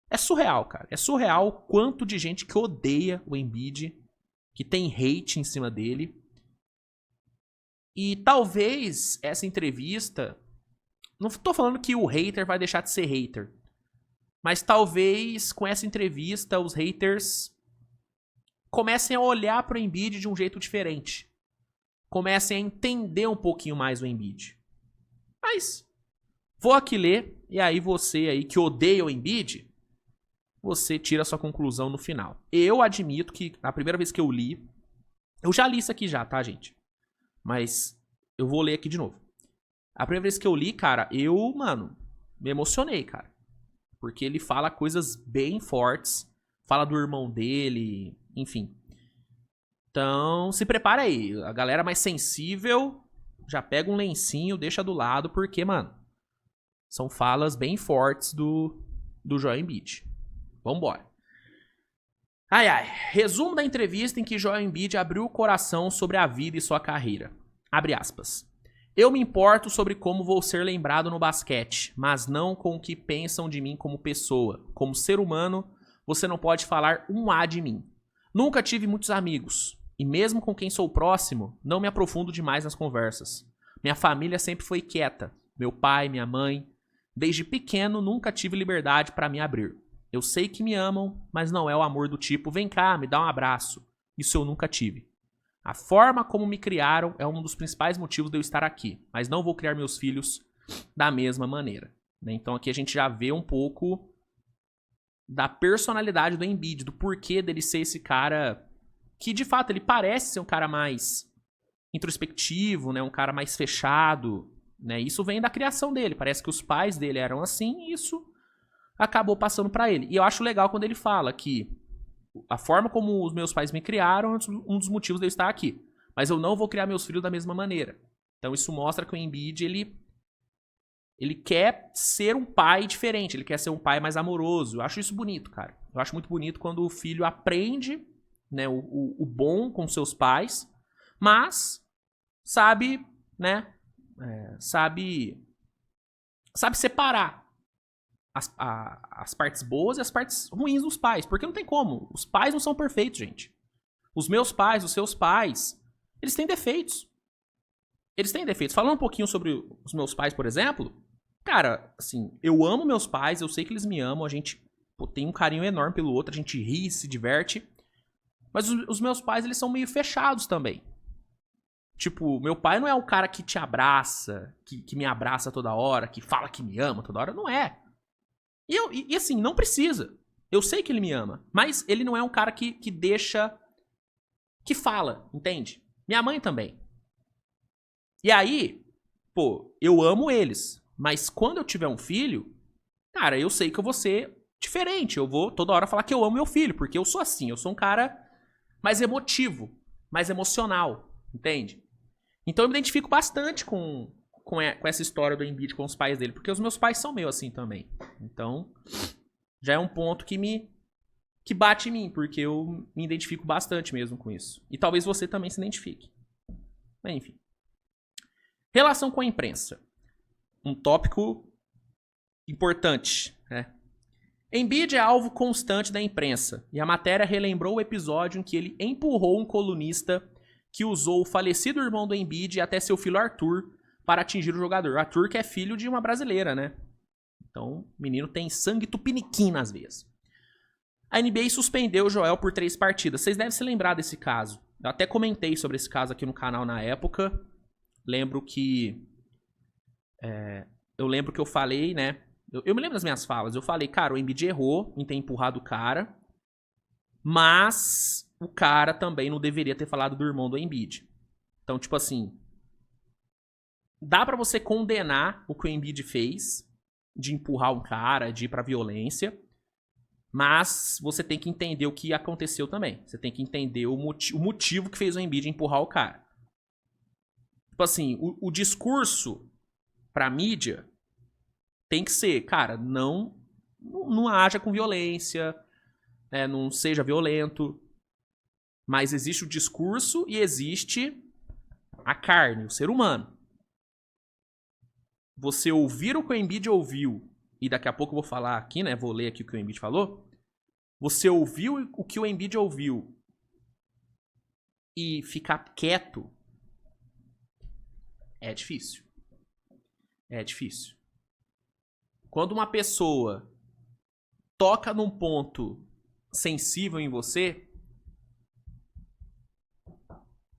É surreal, cara. É surreal o quanto de gente que odeia o Embiid, que tem hate em cima dele. E talvez essa entrevista... Não tô falando que o hater vai deixar de ser hater. Mas talvez com essa entrevista os haters comecem a olhar pro Embiid de um jeito diferente. Comecem a entender um pouquinho mais o Embiid. Mas vou aqui ler, e aí você aí que odeia o Embiid, você tira a sua conclusão no final. Eu admito que a primeira vez que eu li, eu já li isso aqui já, tá, gente? Mas eu vou ler aqui de novo. A primeira vez que eu li, cara, mano, me emocionei, cara. Porque ele fala coisas bem fortes, fala do irmão dele, enfim. Então, se prepara aí. A galera mais sensível, já pega um lencinho, deixa do lado, porque, mano, são falas bem fortes do Joel Embiid. Vambora. Ai, ai. Resumo da entrevista em que Joel Embiid abriu o coração sobre a vida e sua carreira. Abre aspas. Eu me importo sobre como vou ser lembrado no basquete, mas não com o que pensam de mim como pessoa. Como ser humano, você não pode falar um A de mim. Nunca tive muitos amigos, e mesmo com quem sou próximo, não me aprofundo demais nas conversas. Minha família sempre foi quieta. Meu pai, minha mãe. Desde pequeno, nunca tive liberdade para me abrir. Eu sei que me amam, mas não é o amor do tipo, vem cá, me dá um abraço. Isso eu nunca tive. A forma como me criaram é um dos principais motivos de eu estar aqui, mas não vou criar meus filhos da mesma maneira. Então aqui a gente já vê um pouco da personalidade do Embiid, do porquê dele ser esse cara que de fato ele parece ser um cara mais introspectivo, né, um cara mais fechado, né? Isso vem da criação dele, parece que os pais dele eram assim e isso acabou passando pra ele. E eu acho legal quando ele fala que a forma como os meus pais me criaram é um dos motivos de eu estar aqui. Mas eu não vou criar meus filhos da mesma maneira. Então isso mostra que o Embiid, ele quer ser um pai diferente. Ele quer ser um pai mais amoroso. Eu acho isso bonito, cara. Eu acho muito bonito quando o filho aprende, né, o bom com seus pais, mas sabe, né, sabe separar as partes boas e as partes ruins dos pais. Porque não tem como. Os pais não são perfeitos, gente. Os meus pais, os seus pais, eles têm defeitos. Eles têm defeitos. Falando um pouquinho sobre os meus pais, por exemplo, cara, assim, eu amo meus pais, eu sei que eles me amam, a gente tem um carinho enorme pelo outro, a gente ri, se diverte. Mas os meus pais, eles são meio fechados também. Tipo, meu pai não é o cara que te abraça, que me abraça toda hora, que fala que me ama toda hora. Não é. E assim, não precisa. Eu sei que ele me ama. Mas ele não é um cara que deixa... que fala, entende? Minha mãe também. E aí, pô, eu amo eles. Mas quando eu tiver um filho, cara, eu sei que eu vou ser diferente. Eu vou toda hora falar que eu amo meu filho. Porque eu sou assim. Eu sou um cara mais emotivo. Mais emocional. Entende? Então eu me identifico bastante com essa história do Embiid com os pais dele. Porque os meus pais são meio assim também. Então, já é um ponto que bate em mim. Porque eu me identifico bastante mesmo com isso. E talvez você também se identifique. Mas, enfim. Relação com a imprensa. Um tópico importante, né? Embiid é alvo constante da imprensa. E a matéria relembrou o episódio em que ele empurrou um colunista que usou o falecido irmão do Embiid e até seu filho Arthur para atingir o jogador. Arthur que é filho de uma brasileira, né? Então, o menino tem sangue tupiniquim nas veias. A NBA suspendeu o Joel por 3 partidas. Vocês devem se lembrar desse caso. Eu até comentei sobre esse caso aqui no canal na época. Lembro que... eu lembro que eu falei, né? Eu me lembro das minhas falas. Eu falei, cara, o Embiid errou em ter empurrado o cara. Mas o cara também não deveria ter falado do irmão do Embiid. Então, tipo assim... dá pra você condenar o que o Embiid fez, de empurrar um cara, de ir pra violência, mas você tem que entender o que aconteceu também. Você tem que entender o motivo que fez o Embiid empurrar o cara. Tipo assim, o discurso pra mídia tem que ser, cara, não haja com violência, né, não seja violento, mas existe o discurso e existe a carne, o ser humano. Você ouvir o que o Embiid ouviu, e daqui a pouco eu vou falar aqui, né? Vou ler aqui o que o Embiid falou. Você ouviu o que o Embiid ouviu e ficar quieto é difícil. É difícil. Quando uma pessoa toca num ponto sensível em você,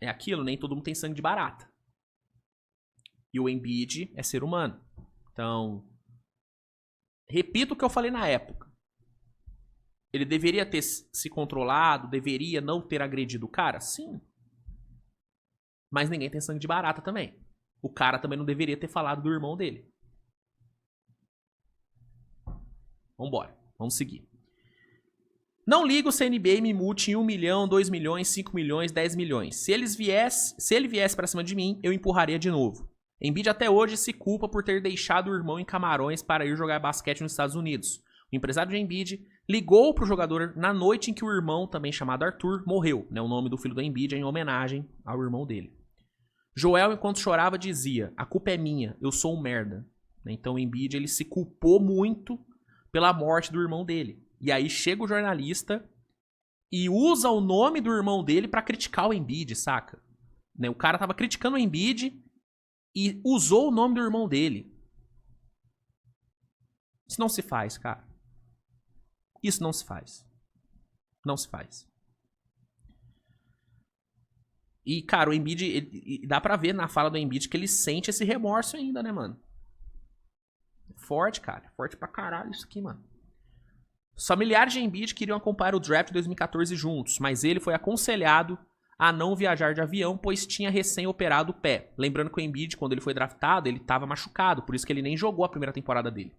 é aquilo, nem todo mundo tem sangue de barata. E o Embiid é ser humano. Então, repito o que eu falei na época. Ele deveria ter se controlado, deveria não ter agredido o cara? Sim. Mas ninguém tem sangue de barata também. O cara também não deveria ter falado do irmão dele. Vambora, vamos seguir. Não ligo se a NBA me multa em 1 milhão, 2 milhões, 5 milhões, 10 milhões. Se ele viesse pra cima de mim, eu empurraria de novo. Embiid até hoje se culpa por ter deixado o irmão em Camarões para ir jogar basquete nos Estados Unidos. O empresário de Embiid ligou pro jogador na noite em que o irmão, também chamado Arthur, morreu. Né? O nome do filho do Embiid é em homenagem ao irmão dele. Joel, enquanto chorava, dizia: a culpa é minha, eu sou um merda. Então o Embiid ele se culpou muito pela morte do irmão dele. E aí chega o jornalista e usa o nome do irmão dele pra criticar o Embiid, saca? Né? O cara tava criticando o Embiid e usou o nome do irmão dele. Isso não se faz, cara. Isso não se faz. Não se faz. E, cara, o Embiid, dá pra ver na fala do Embiid que ele sente esse remorso ainda, né, mano? Forte, cara. Forte pra caralho isso aqui, mano. Os familiares de Embiid queriam acompanhar o draft de 2014 juntos, mas ele foi aconselhado a não viajar de avião, pois tinha recém-operado o pé. Lembrando que o Embiid, quando ele foi draftado, ele tava machucado, por isso que ele nem jogou a primeira temporada dele.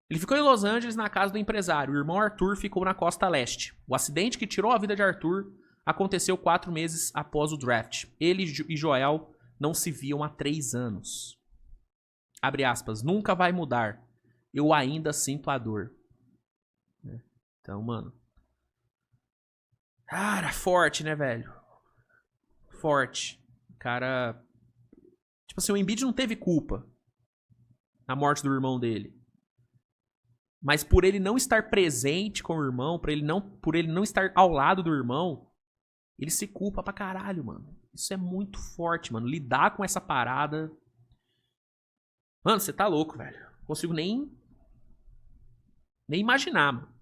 Ele ficou em Los Angeles na casa do empresário. O irmão Arthur ficou na costa leste. O acidente que tirou a vida de Arthur aconteceu 4 meses após o draft. Ele e Joel não se viam há 3 anos. Abre aspas. Nunca vai mudar. Eu ainda sinto a dor. Então, mano. Cara, forte, né, velho? Forte. Cara. Tipo assim, o Embiid não teve culpa na morte do irmão dele. Mas por ele não estar presente com o irmão, por ele não estar ao lado do irmão, ele se culpa pra caralho, mano. Isso é muito forte, mano. Lidar com essa parada. Mano, você tá louco, velho. Não consigo nem imaginar, mano.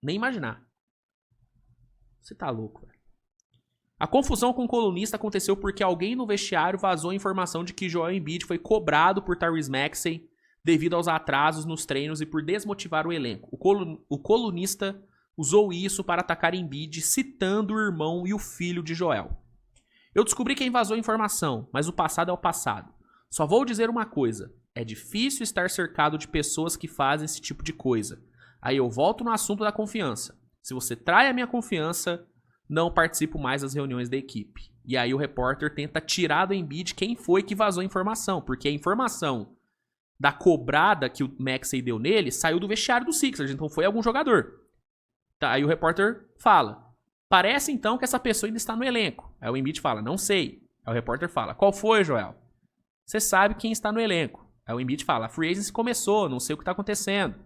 Nem imaginar. Você tá louco, velho. A confusão com o colunista aconteceu porque alguém no vestiário vazou a informação de que Joel Embiid foi cobrado por Tyrese Maxey devido aos atrasos nos treinos e por desmotivar o elenco. O colunista usou isso para atacar Embiid, citando o irmão e o filho de Joel. Eu descobri quem vazou a informação, mas o passado é o passado. Só vou dizer uma coisa. É difícil estar cercado de pessoas que fazem esse tipo de coisa. Aí eu volto no assunto da confiança. Se você trai a minha confiança, não participo mais das reuniões da equipe. E aí o repórter tenta tirar do Embiid quem foi que vazou a informação, porque a informação da cobrada que o Maxey deu nele saiu do vestiário do Sixers, então foi algum jogador. Tá, aí o repórter fala: parece então que essa pessoa ainda está no elenco. Aí o Embiid fala: não sei. Aí o repórter fala: qual foi, Joel? Você sabe quem está no elenco. Aí o Embiid fala: a free agency começou, não sei o que está acontecendo.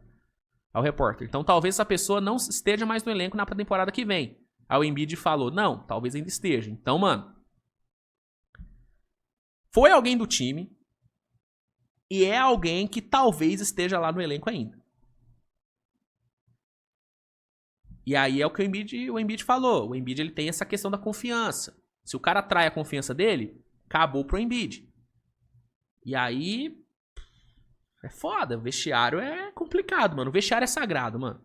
Aí o repórter: então talvez essa pessoa não esteja mais no elenco na temporada que vem. Aí o Embiid falou: não, talvez ainda esteja. Então, mano, foi alguém do time e é alguém que talvez esteja lá no elenco ainda. E aí é o que o Embiid falou. O Embiid ele tem essa questão da confiança. Se o cara trai a confiança dele, acabou pro Embiid. E aí é foda. O vestiário é complicado, mano. O vestiário é sagrado, mano.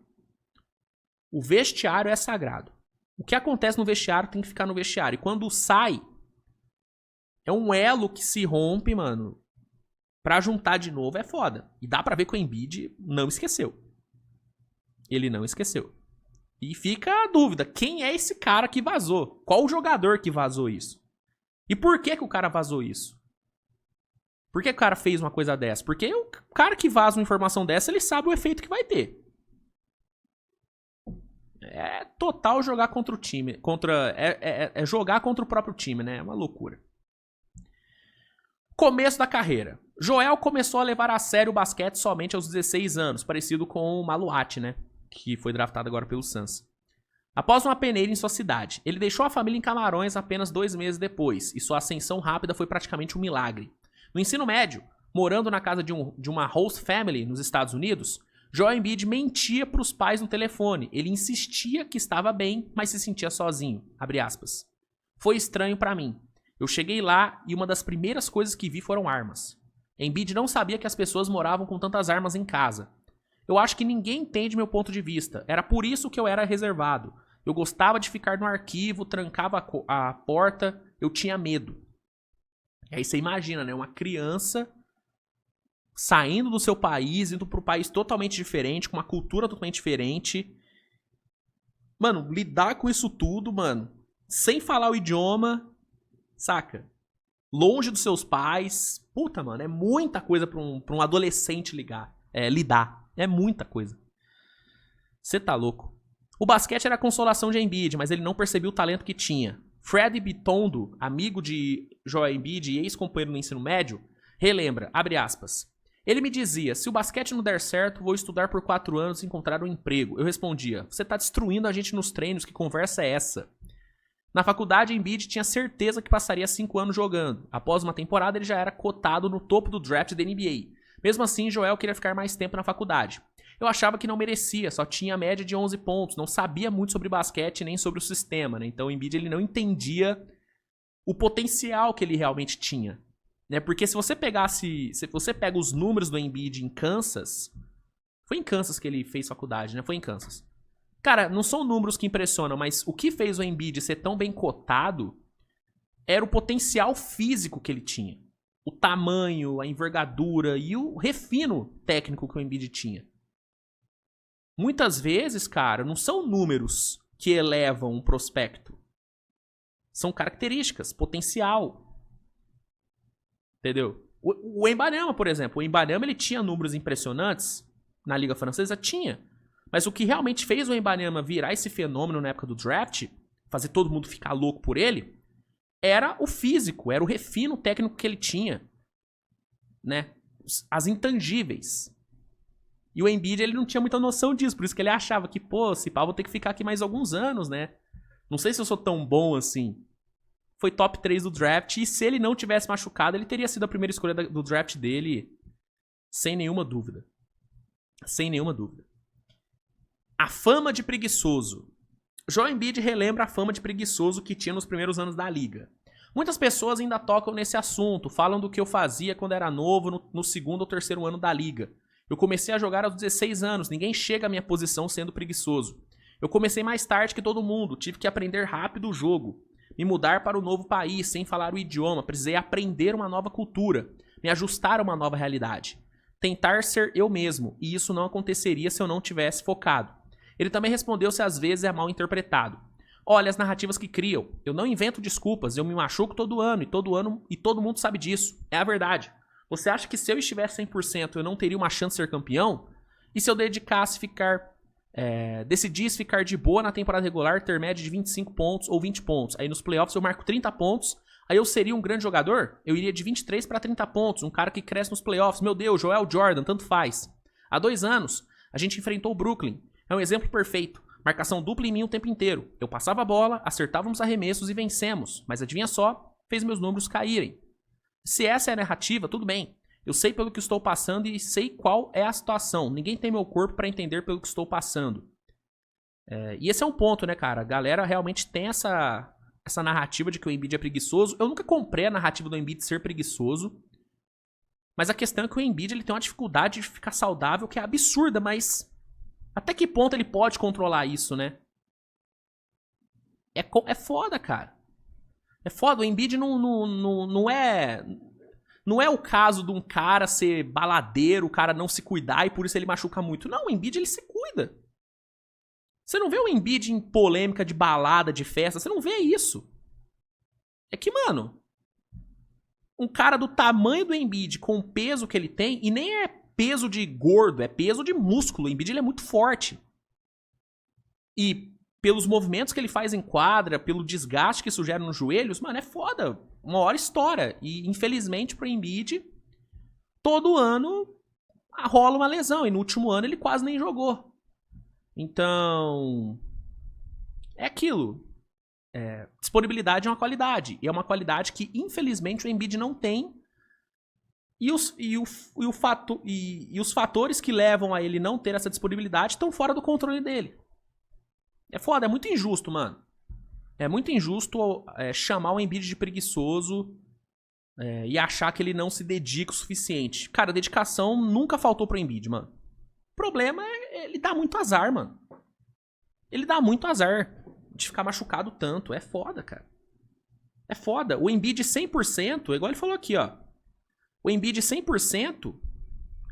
O vestiário é sagrado. O que acontece no vestiário tem que ficar no vestiário. E quando sai, é um elo que se rompe, mano. Pra juntar de novo é foda. E dá pra ver que o Embiid não esqueceu. Ele não esqueceu. E fica a dúvida, quem é esse cara que vazou? Qual o jogador que vazou isso? E por que o cara vazou isso? Por que o cara fez uma coisa dessa? Porque o cara que vaza uma informação dessa, ele sabe o efeito que vai ter. É total jogar contra o time. É jogar contra o próprio time, né? É uma loucura. Começo da carreira. Joel começou a levar a sério o basquete somente aos 16 anos, parecido com o Maluati, né? Que foi draftado agora pelo Suns. Após uma peneira em sua cidade, ele deixou a família em Camarões apenas 2 meses depois, e sua ascensão rápida foi praticamente um milagre. No ensino médio, morando na casa de uma host family nos Estados Unidos, Joel Embiid mentia para os pais no telefone. Ele insistia que estava bem, mas se sentia sozinho. Abre aspas. Foi estranho para mim. Eu cheguei lá e uma das primeiras coisas que vi foram armas. Embiid não sabia que as pessoas moravam com tantas armas em casa. Eu acho que ninguém entende meu ponto de vista. Era por isso que eu era reservado. Eu gostava de ficar no arquivo, trancava a porta, eu tinha medo. E aí você imagina, né? Uma criança saindo do seu país, indo para um país totalmente diferente, com uma cultura totalmente diferente. Mano, lidar com isso tudo, mano, sem falar o idioma, saca? Longe dos seus pais. Puta, mano, é muita coisa pra um adolescente lidar. É muita coisa. Você tá louco. O basquete era a consolação de Embiid, mas ele não percebeu o talento que tinha. Fred Bitondo, amigo de Joel Embiid e ex-companheiro no ensino médio, relembra, abre aspas. Ele me dizia, se o basquete não der certo, vou estudar por 4 anos e encontrar um emprego. Eu respondia, você tá destruindo a gente nos treinos, que conversa é essa? Na faculdade, Embiid tinha certeza que passaria 5 anos jogando. Após uma temporada, ele já era cotado no topo do draft da NBA. Mesmo assim, Joel queria ficar mais tempo na faculdade. Eu achava que não merecia, só tinha a média de 11 pontos, não sabia muito sobre basquete nem sobre o sistema, né? Então o Embiid ele não entendia o potencial que ele realmente tinha, né? Porque se você pega os números do Embiid em Kansas, foi em Kansas que ele fez faculdade, né? Foi em Kansas. Cara, não são números que impressionam, mas o que fez o Embiid ser tão bem cotado era o potencial físico que ele tinha. O tamanho, a envergadura e o refino técnico que o Embiid tinha. Muitas vezes, cara, não são números que elevam um prospecto. São características, potencial. Entendeu? O Wembanyama, por exemplo. O Wembanyama, ele tinha números impressionantes na Liga Francesa? Tinha. Mas o que realmente fez o Wembanyama virar esse fenômeno na época do draft, fazer todo mundo ficar louco por ele, era o físico, era o refino técnico que ele tinha. Né? As intangíveis. E o Embiid, ele não tinha muita noção disso, por isso que ele achava que, pô, esse pau vou ter que ficar aqui mais alguns anos, né? Não sei se eu sou tão bom assim. Foi top 3 do draft, e se ele não tivesse machucado, ele teria sido a primeira escolha do draft dele, sem nenhuma dúvida. Sem nenhuma dúvida. A fama de preguiçoso. Joel Embiid relembra a fama de preguiçoso que tinha nos primeiros anos da liga. Muitas pessoas ainda tocam nesse assunto, falam do que eu fazia quando era novo, no segundo ou terceiro ano da liga. Eu comecei a jogar aos 16 anos, ninguém chega à minha posição sendo preguiçoso. Eu comecei mais tarde que todo mundo, tive que aprender rápido o jogo. Me mudar para um novo país, sem falar o idioma, precisei aprender uma nova cultura, me ajustar a uma nova realidade. Tentar ser eu mesmo, e isso não aconteceria se eu não tivesse focado. Ele também respondeu se às vezes é mal interpretado. Olha as narrativas que criam, eu não invento desculpas, eu me machuco todo ano, e todo mundo sabe disso, é a verdade. Você acha que se eu estivesse 100% eu não teria uma chance de ser campeão? E se eu decidisse ficar de boa na temporada regular, ter média de 25 pontos ou 20 pontos? Aí nos playoffs eu marco 30 pontos, aí eu seria um grande jogador? Eu iria de 23 para 30 pontos, um cara que cresce nos playoffs. Meu Deus, Joel Jordan, tanto faz. Há 2 anos, a gente enfrentou o Brooklyn. É um exemplo perfeito. Marcação dupla em mim o tempo inteiro. Eu passava a bola, acertávamos arremessos e vencemos. Mas adivinha só, fez meus números caírem. Se essa é a narrativa, tudo bem. Eu sei pelo que estou passando e sei qual é a situação. Ninguém tem meu corpo para entender pelo que estou passando. E esse é um ponto, né, cara? A galera realmente tem essa narrativa de que o Embiid é preguiçoso. Eu nunca comprei a narrativa do Embiid ser preguiçoso. Mas a questão é que o Embiid ele tem uma dificuldade de ficar saudável que é absurda, mas até que ponto ele pode controlar isso, né? É foda, cara. É foda, o Embiid não é o caso de um cara ser baladeiro, o cara não se cuidar e por isso ele machuca muito. Não, o Embiid ele se cuida. Você não vê o Embiid em polêmica de balada, de festa, você não vê isso. É que, mano, um cara do tamanho do Embiid, com o peso que ele tem, e nem é peso de gordo, é peso de músculo. O Embiid ele é muito forte. E pelos movimentos que ele faz em quadra, pelo desgaste que isso gera nos joelhos, mano, é foda. Uma hora estoura. E infelizmente pro Embiid, todo ano rola uma lesão. E no último ano ele quase nem jogou. Então, é aquilo. Disponibilidade é uma qualidade. E é uma qualidade que infelizmente o Embiid não tem. E os fatores que levam a ele não ter essa disponibilidade estão fora do controle dele. É foda, é muito injusto, mano. É muito injusto chamar o Embiid de preguiçoso e achar que ele não se dedica o suficiente. Cara, dedicação nunca faltou pro Embiid, mano. O problema é ele dá muito azar, mano. Ele dá muito azar de ficar machucado tanto. É foda, cara. É foda. O Embiid 100%, igual ele falou aqui, ó. O Embiid 100%,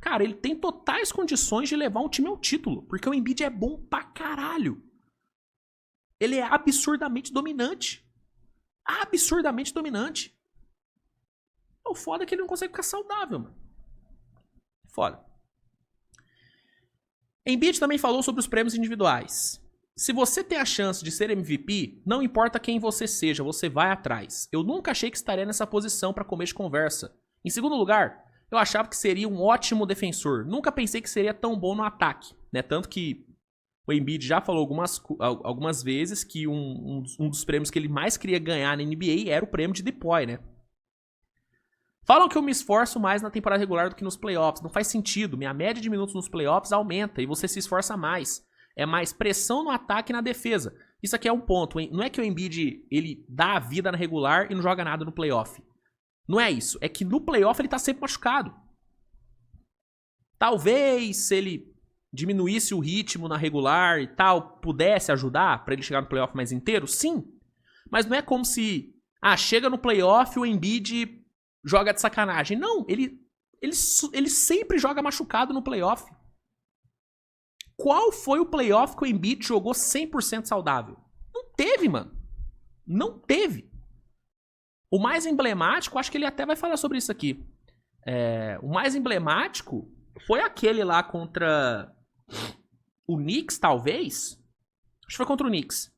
cara, ele tem totais condições de levar um time ao título. Porque o Embiid é bom pra caralho. Ele é absurdamente dominante. Absurdamente dominante. O foda é que ele não consegue ficar saudável, mano. Foda. Embiid também falou sobre os prêmios individuais. Se você tem a chance de ser MVP, não importa quem você seja, você vai atrás. Eu nunca achei que estaria nessa posição para começo de conversa. Em segundo lugar, eu achava que seria um ótimo defensor. Nunca pensei que seria tão bom no ataque, né? Tanto que o Embiid já falou algumas vezes que um dos prêmios que ele mais queria ganhar na NBA era o prêmio de DPOY, né? Falam que eu me esforço mais na temporada regular do que nos playoffs. Não faz sentido. Minha média de minutos nos playoffs aumenta e você se esforça mais. É mais pressão no ataque e na defesa. Isso aqui é um ponto, hein? Não é que o Embiid ele dá a vida na regular e não joga nada no playoff. Não é isso. É que no playoff ele tá sempre machucado. Talvez se ele diminuísse o ritmo na regular e tal, pudesse ajudar pra ele chegar no playoff mais inteiro? Sim. Mas não é como se... chega no playoff e o Embiid joga de sacanagem. Não, ele sempre joga machucado no playoff. Qual foi o playoff que o Embiid jogou 100% saudável? Não teve, mano. Não teve. O mais emblemático, acho que ele até vai falar sobre isso aqui. O mais emblemático foi aquele lá contra o Knicks, talvez. Acho que foi contra o Knicks.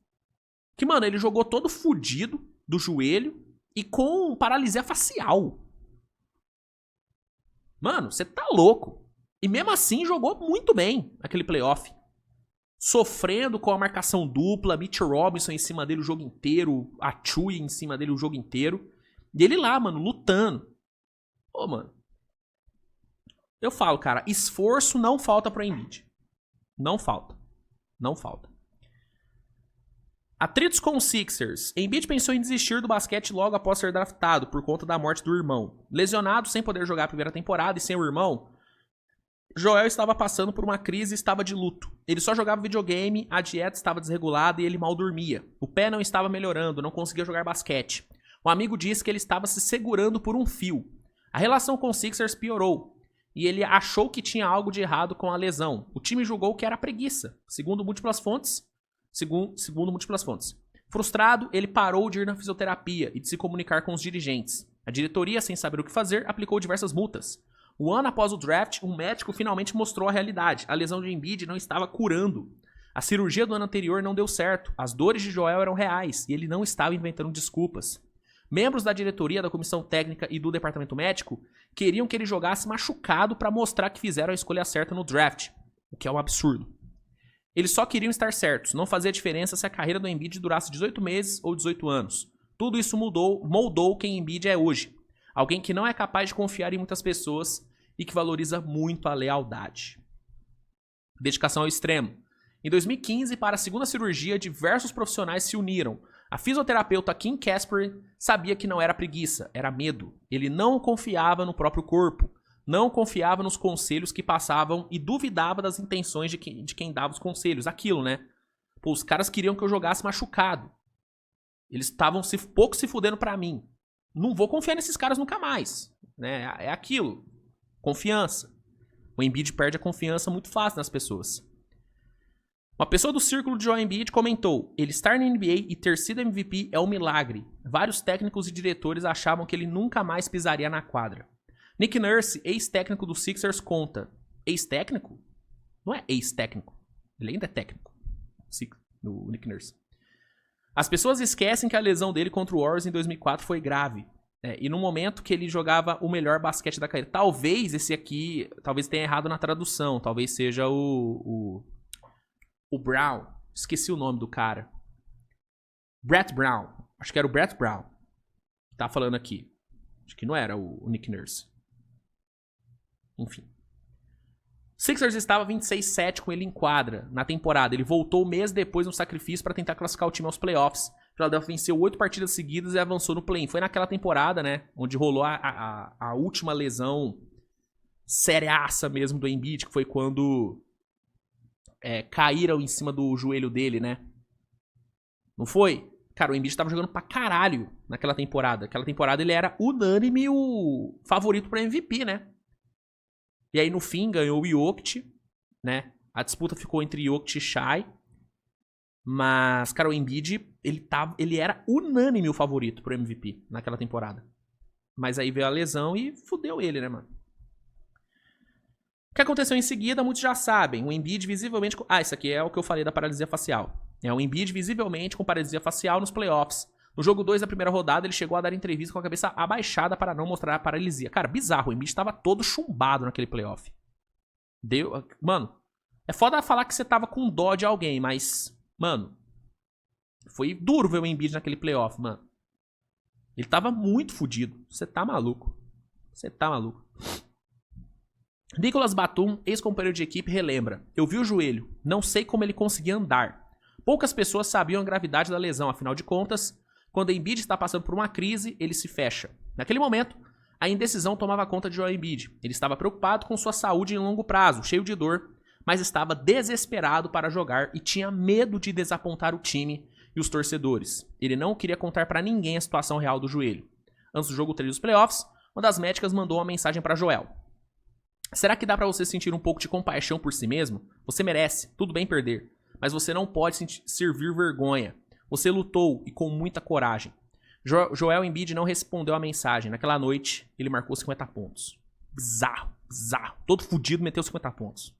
Que, mano, ele jogou todo fudido do joelho e com paralisia facial. Mano, você tá louco. E mesmo assim jogou muito bem aquele playoff. Sofrendo com a marcação dupla, Mitchell Robinson em cima dele o jogo inteiro, a Chui em cima dele o jogo inteiro. E ele lá, mano, lutando. Pô, mano. Eu falo, cara, esforço não falta pro Embiid. Não falta. Não falta. Atritos com os Sixers. Embiid pensou em desistir do basquete logo após ser draftado por conta da morte do irmão. Lesionado, sem poder jogar a primeira temporada e sem o irmão, Joel estava passando por uma crise e estava de luto. Ele só jogava videogame, a dieta estava desregulada e ele mal dormia. O pé não estava melhorando, não conseguia jogar basquete. Um amigo disse que ele estava se segurando por um fio. A relação com os Sixers piorou e ele achou que tinha algo de errado com a lesão. O time julgou que era preguiça, segundo múltiplas fontes. Frustrado, ele parou de ir na fisioterapia e de se comunicar com os dirigentes. A diretoria, sem saber o que fazer, aplicou diversas multas. Um ano após o draft, um médico finalmente mostrou a realidade. A lesão de Embiid não estava curando. A cirurgia do ano anterior não deu certo. As dores de Joel eram reais e ele não estava inventando desculpas. Membros da diretoria, da comissão técnica e do departamento médico queriam que ele jogasse machucado para mostrar que fizeram a escolha certa no draft, o que é um absurdo. Eles só queriam estar certos, não fazia diferença se a carreira do Embiid durasse 18 meses ou 18 anos. Tudo isso moldou quem Embiid é hoje. Alguém que não é capaz de confiar em muitas pessoas e que valoriza muito a lealdade. Dedicação ao extremo. Em 2015, para a segunda cirurgia, diversos profissionais se uniram. A fisioterapeuta Kim Casper sabia que não era preguiça, era medo. Ele não confiava no próprio corpo, não confiava nos conselhos que passavam e duvidava das intenções de quem dava os conselhos. Aquilo, né? Pô, os caras queriam que eu jogasse machucado. Eles estavam pouco se fudendo pra mim. Não vou confiar nesses caras nunca mais. Né? É aquilo. Confiança. O Embiid perde a confiança muito fácil nas pessoas. Uma pessoa do círculo de Joel Embiid comentou: ele estar na NBA e ter sido MVP é um milagre. Vários técnicos e diretores achavam que ele nunca mais pisaria na quadra. Nick Nurse, ex-técnico do Sixers, conta. Ex-técnico? Não é ex-técnico. Ele ainda é técnico. No Nick Nurse. As pessoas esquecem que a lesão dele contra o Warriors em 2004 foi grave. E no momento que ele jogava o melhor basquete da carreira. Talvez esse aqui, talvez tenha errado na tradução. Talvez seja o Brown. Esqueci o nome do cara. Brett Brown. Acho que era o Brett Brown. Tá falando aqui. Acho que não era o Nick Nurse. Enfim. Sixers estava 26-7 com ele em quadra na temporada. Ele voltou um mês depois no sacrifício para tentar classificar o time aos playoffs. Philadelphia venceu 8 partidas seguidas e avançou no play-in. Foi naquela temporada, né? Onde rolou a última lesão seriaça mesmo do Embiid, que foi quando caíram em cima do joelho dele, né? Não foi? Cara, o Embiid tava jogando pra caralho naquela temporada. Aquela temporada ele era unânime o favorito pra MVP, né? E aí no fim ganhou o Jokic, né? A disputa ficou entre Jokic e Shai. Mas, cara, o Embiid, ele era unânime o favorito pro MVP naquela temporada. Mas aí veio a lesão e fudeu ele, né, mano? O que aconteceu em seguida, muitos já sabem. O Embiid visivelmente... isso aqui é o que eu falei da paralisia facial. O Embiid visivelmente com paralisia facial nos playoffs. No jogo 2 da primeira rodada, ele chegou a dar entrevista com a cabeça abaixada para não mostrar a paralisia. Cara, bizarro. O Embiid estava todo chumbado naquele playoff. Mano, é foda falar que você tava com dó de alguém, mas... Mano, foi duro ver o Embiid naquele playoff, mano. Ele tava muito fodido. Você tá maluco. Você tá maluco. Nicolas Batum, ex-companheiro de equipe, relembra. Eu vi o joelho. Não sei como ele conseguia andar. Poucas pessoas sabiam a gravidade da lesão. Afinal de contas, quando o Embiid está passando por uma crise, ele se fecha. Naquele momento, a indecisão tomava conta de Joel Embiid. Ele estava preocupado com sua saúde em longo prazo, cheio de dor, mas estava desesperado para jogar e tinha medo de desapontar o time e os torcedores. Ele não queria contar para ninguém a situação real do joelho. Antes do jogo 3 dos playoffs, uma das médicas mandou uma mensagem para Joel. Será que dá pra você sentir um pouco de compaixão por si mesmo? Você merece, tudo bem perder. Mas você não pode servir vergonha. Você lutou e com muita coragem. Joel Embiid não respondeu a mensagem. Naquela noite, ele marcou 50 pontos. Bizarro, bizarro. Todo fudido meteu 50 pontos.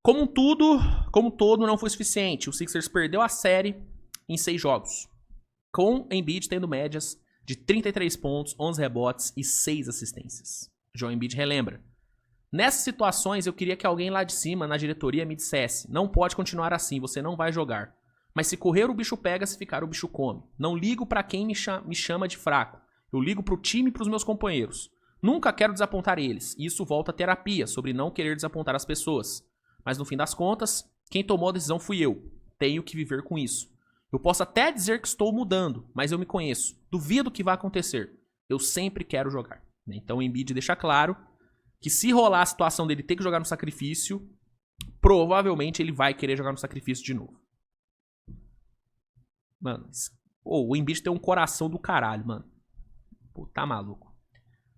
Como todo, não foi suficiente. O Sixers perdeu a série em 6 jogos. Com Embiid tendo médias de 33 pontos, 11 rebotes e 6 assistências. Joel Embiid relembra. Nessas situações, eu queria que alguém lá de cima, na diretoria, me dissesse: não pode continuar assim, você não vai jogar. Mas se correr, o bicho pega, se ficar, o bicho come. Não ligo pra quem me chama de fraco. Eu ligo pro time e pros meus companheiros. Nunca quero desapontar eles. E isso volta à terapia, sobre não querer desapontar as pessoas. Mas no fim das contas, quem tomou a decisão fui eu. Tenho que viver com isso. Eu posso até dizer que estou mudando, mas eu me conheço. Duvido que vai acontecer. Eu sempre quero jogar. Então o Embiid deixa claro que se rolar a situação dele ter que jogar no sacrifício, provavelmente ele vai querer jogar no sacrifício de novo. Mano, o Embiid tem um coração do caralho, mano. Pô, tá maluco.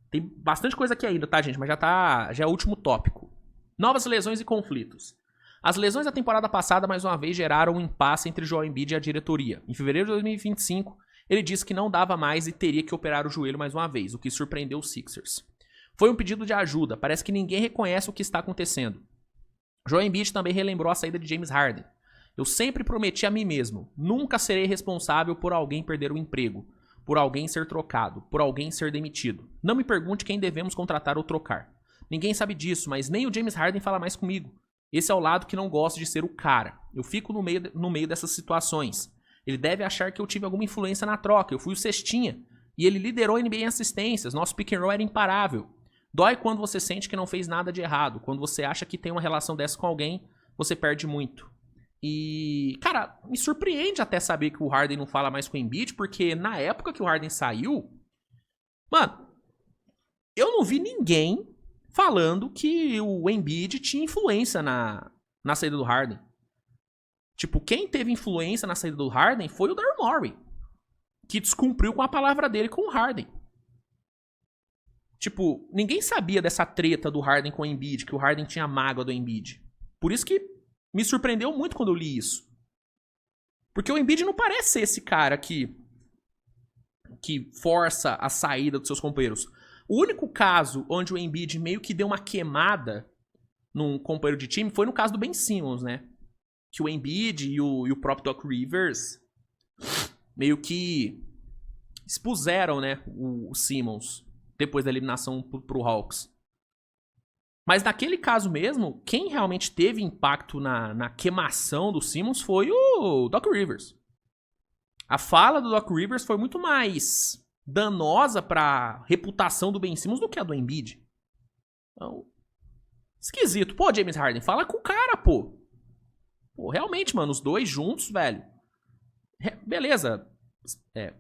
Tem bastante coisa aqui ainda, tá, gente? Mas já é o último tópico. Novas lesões e conflitos. As lesões da temporada passada, mais uma vez, geraram um impasse entre Joel Embiid e a diretoria. Em fevereiro de 2025, ele disse que não dava mais e teria que operar o joelho mais uma vez, o que surpreendeu os Sixers. Foi um pedido de ajuda, parece que ninguém reconhece o que está acontecendo. Joel Embiid também relembrou a saída de James Harden. Eu sempre prometi a mim mesmo, nunca serei responsável por alguém perder o emprego, por alguém ser trocado, por alguém ser demitido. Não me pergunte quem devemos contratar ou trocar. Ninguém sabe disso, mas nem o James Harden fala mais comigo. Esse é o lado que não gosto de ser o cara. Eu fico no meio dessas situações. Ele deve achar que eu tive alguma influência na troca. Eu fui o cestinha. E ele liderou a NBA em assistências. Nosso pick and roll era imparável. Dói quando você sente que não fez nada de errado. Quando você acha que tem uma relação dessa com alguém, você perde muito. E, cara, me surpreende até saber que o Harden não fala mais com o Embiid, porque na época que o Harden saiu, mano, eu não vi ninguém falando que o Embiid tinha influência na saída do Harden. Tipo, quem teve influência na saída do Harden foi o Daryl Morey, que descumpriu com a palavra dele com o Harden. Tipo, ninguém sabia dessa treta do Harden com o Embiid, que o Harden tinha mágoa do Embiid. Por isso que me surpreendeu muito quando eu li isso. Porque o Embiid não parece ser esse cara que força a saída dos seus companheiros. O único caso onde o Embiid meio que deu uma queimada num companheiro de time foi no caso do Ben Simmons, né? Que o Embiid e o próprio Doc Rivers meio que expuseram, né, o Simmons depois da eliminação pro Hawks. Mas naquele caso mesmo, quem realmente teve impacto na queimação do Simmons foi o Doc Rivers. A fala do Doc Rivers foi muito mais danosa pra reputação do Ben Simmons do que a do Embiid. Então, esquisito. Pô, James Harden, fala com o cara, pô. Pô, realmente, mano, os dois juntos, velho. Beleza.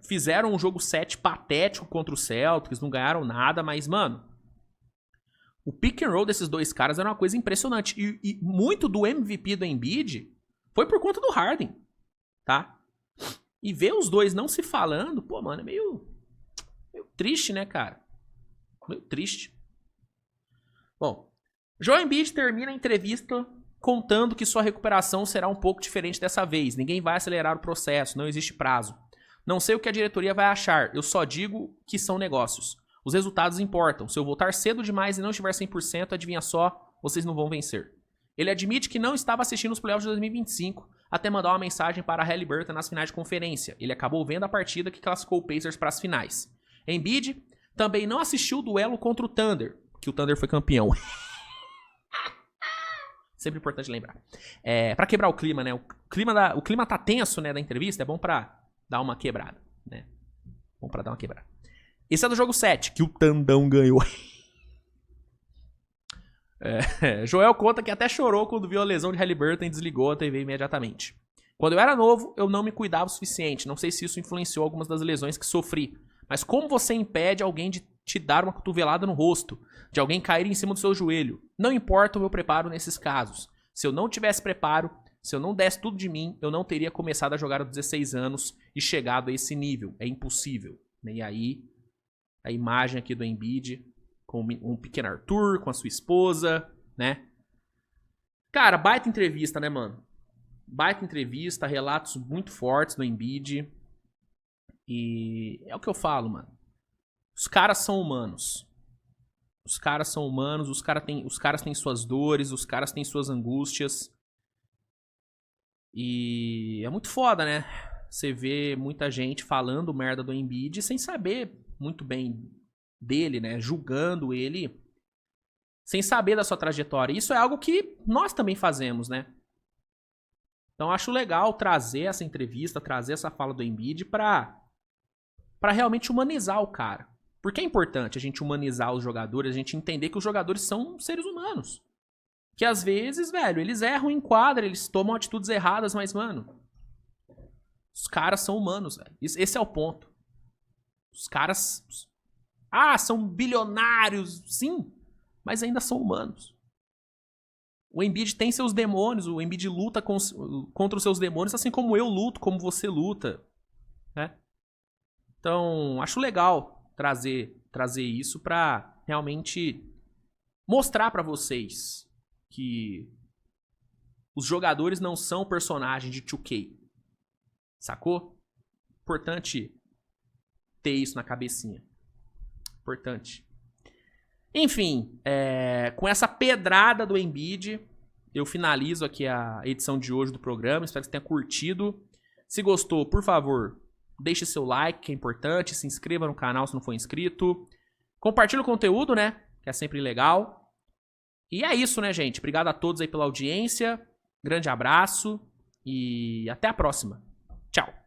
Fizeram um jogo 7 patético contra o Celtics, não ganharam nada, mas, mano, o pick and roll desses dois caras era uma coisa impressionante. E muito do MVP do Embiid foi por conta do Harden, tá? E ver os dois não se falando, pô, mano, é meio triste, né, cara? Meio triste. Bom, Joel Embiid termina a entrevista contando que sua recuperação será um pouco diferente dessa vez. Ninguém vai acelerar o processo, não existe prazo. Não sei o que a diretoria vai achar, eu só digo que são negócios. Os resultados importam. Se eu voltar cedo demais e não estiver 100%, adivinha só, vocês não vão vencer. Ele admite que não estava assistindo os playoffs de 2025 até mandar uma mensagem para Haliburton nas finais de conferência. Ele acabou vendo a partida que classificou o Pacers para as finais. Embiid também não assistiu o duelo contra o Thunder, que o Thunder foi campeão. Sempre importante lembrar. Pra quebrar o clima, né? O clima tá tenso, né, da entrevista, é bom pra dar uma quebrada, né? Bom pra dar uma quebrada. Esse é do jogo 7, que o Tandão ganhou. Joel conta que até chorou quando viu a lesão de Haliburton e desligou a TV imediatamente. Quando eu era novo, eu não me cuidava o suficiente. Não sei se isso influenciou algumas das lesões que sofri. Mas como você impede alguém de te dar uma cotovelada no rosto? De alguém cair em cima do seu joelho? Não importa o meu preparo nesses casos. Se eu não tivesse preparo, se eu não desse tudo de mim, eu não teria começado a jogar aos 16 anos e chegado a esse nível. É impossível. E aí, a imagem aqui do Embiid com um pequeno Arthur, com a sua esposa, né? Cara, baita entrevista, né, mano? Baita entrevista, relatos muito fortes do Embiid. E é o que eu falo, mano. Os caras são humanos. Os caras são humanos, os caras têm suas dores, os caras têm suas angústias. E é muito foda, né? Você vê muita gente falando merda do Embiid sem saber muito bem dele, né? Julgando ele sem saber da sua trajetória. Isso é algo que nós também fazemos, né? Então acho legal trazer essa entrevista, trazer essa fala do Embiid pra realmente humanizar o cara. Porque é importante a gente humanizar os jogadores, a gente entender que os jogadores são seres humanos. Que às vezes, velho, eles erram em quadra, eles tomam atitudes erradas, mas, mano, os caras são humanos, velho. Esse é o ponto. Os caras... são bilionários, sim, mas ainda são humanos. O Embiid tem seus demônios, o Embiid luta contra os seus demônios, assim como eu luto, como você luta, né? Então, acho legal trazer isso pra realmente mostrar pra vocês que os jogadores não são personagens de 2K. Sacou? Importante ter isso na cabecinha. Importante. Enfim, com essa pedrada do Embiid, eu finalizo aqui a edição de hoje do programa. Espero que você tenha curtido. Se gostou, por favor, deixe seu like, que é importante. Se inscreva no canal se não for inscrito. Compartilhe o conteúdo, né? Que é sempre legal. E é isso, né, gente? Obrigado a todos aí pela audiência. Grande abraço e até a próxima. Tchau.